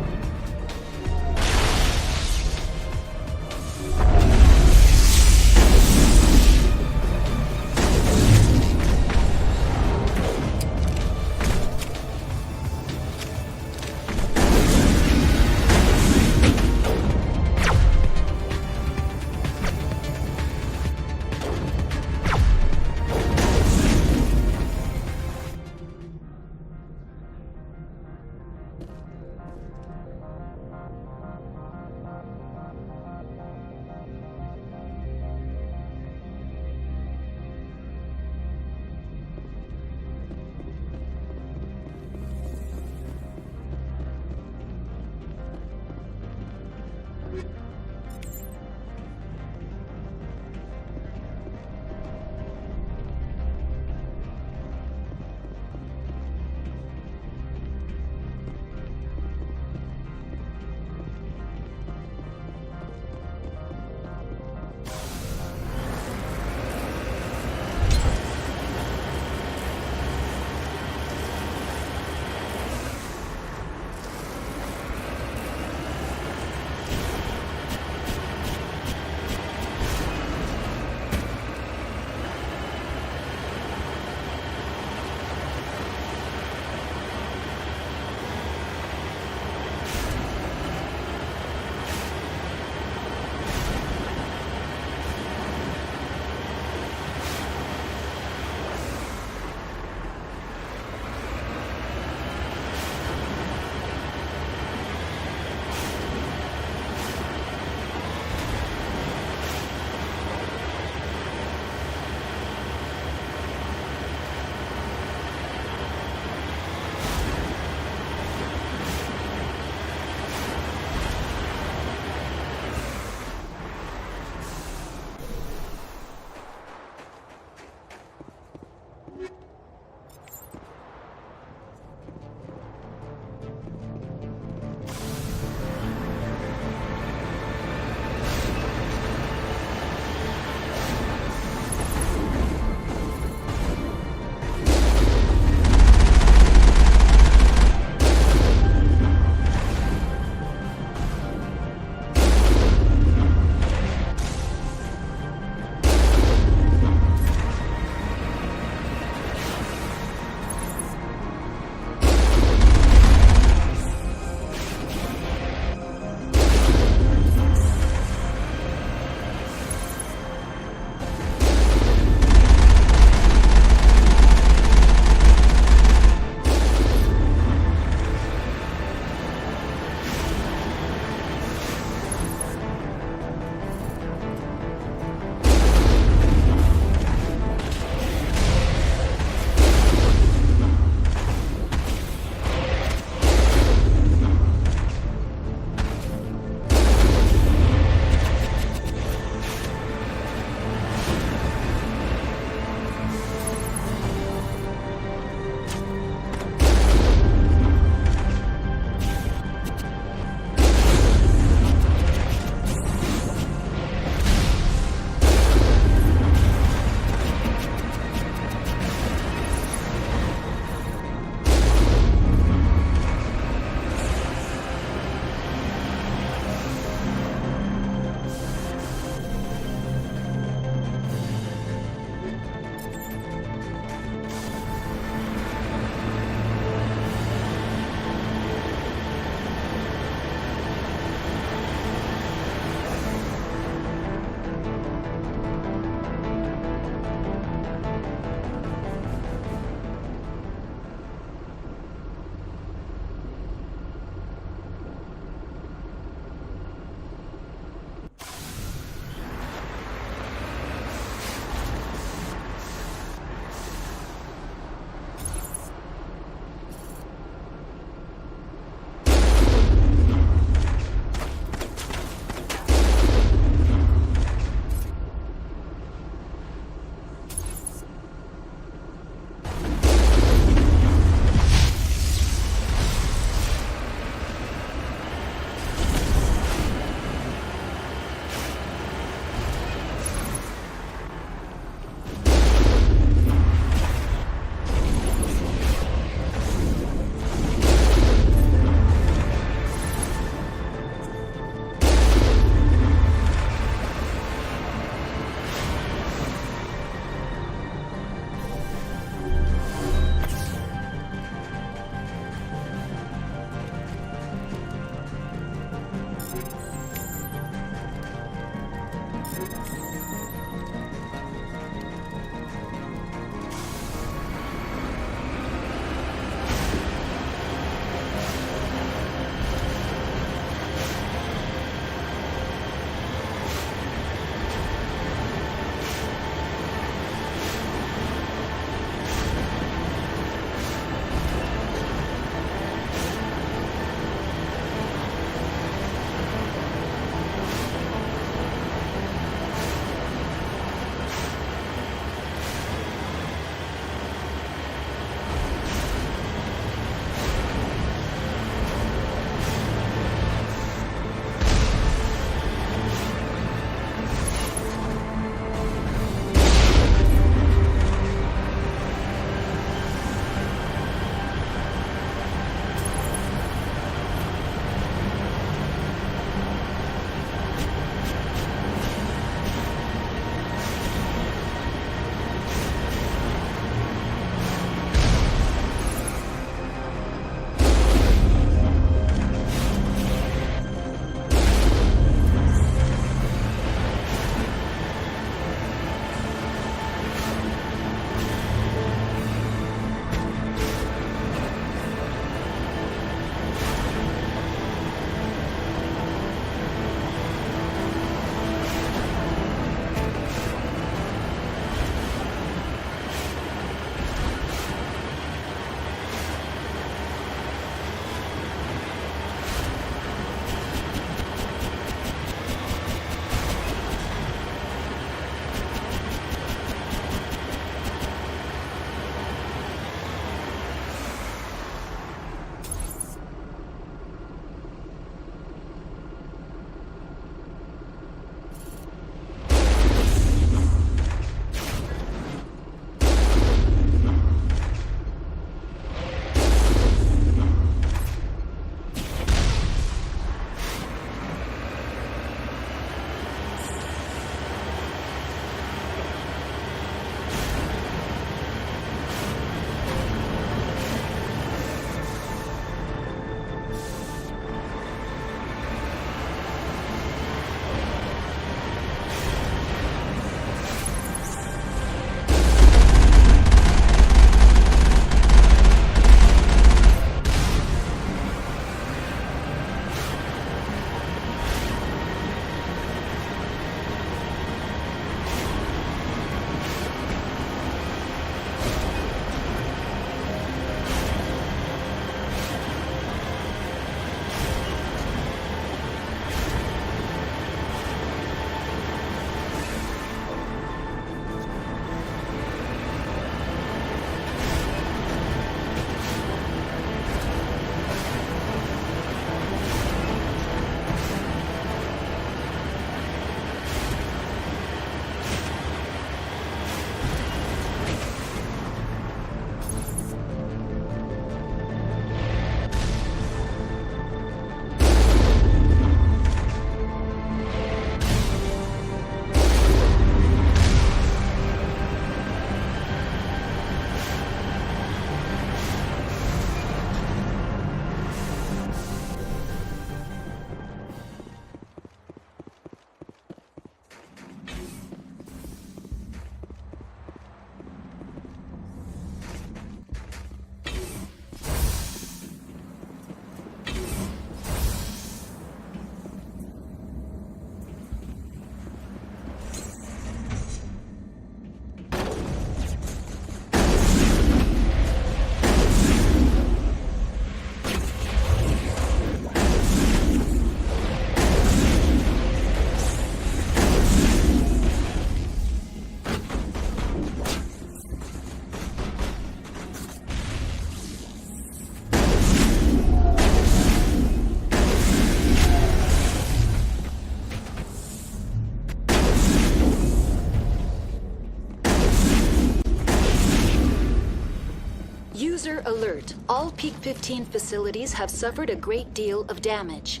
User alert. All Peak 15 facilities have suffered a great deal of damage.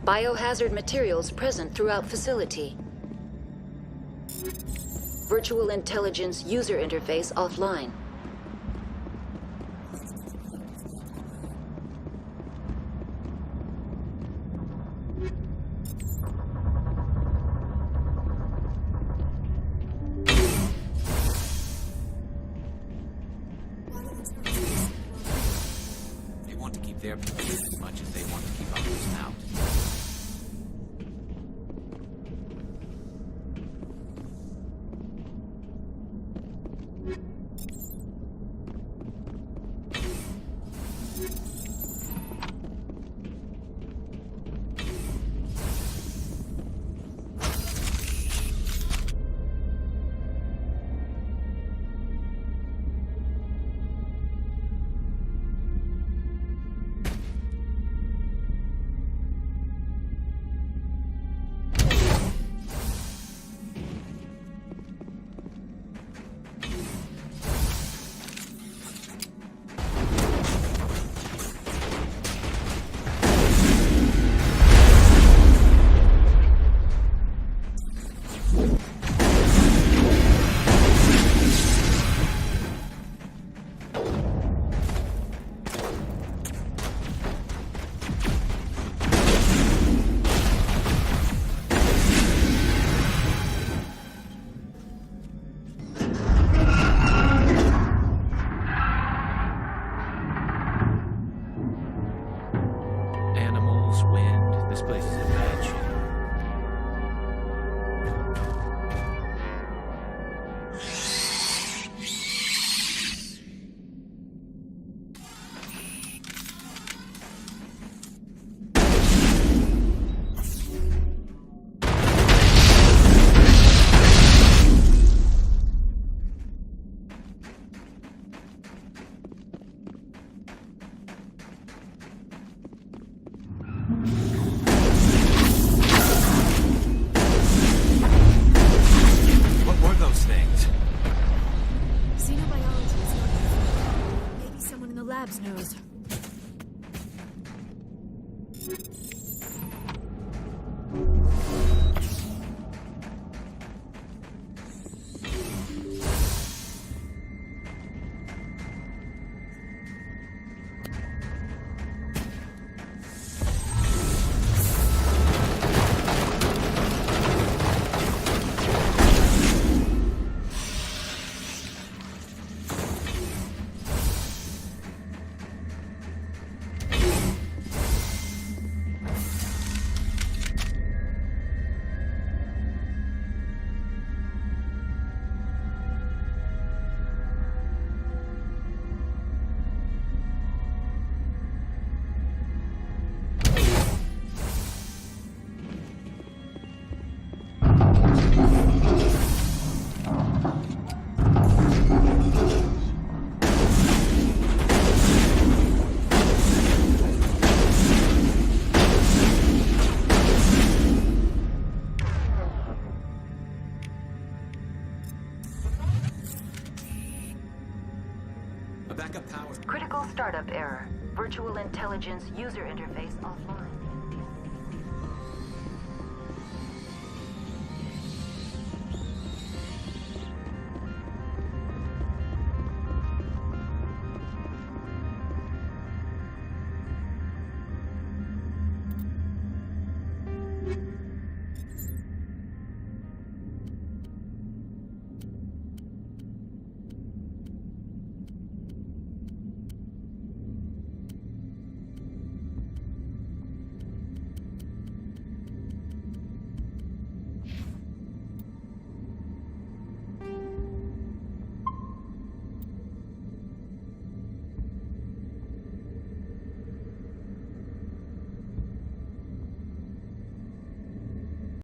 Biohazard materials present throughout facility. Virtual intelligence user interface offline. They want to keep their people as much as they want to keep others out. Lab's nose. Critical startup error. Virtual intelligence user interface offline.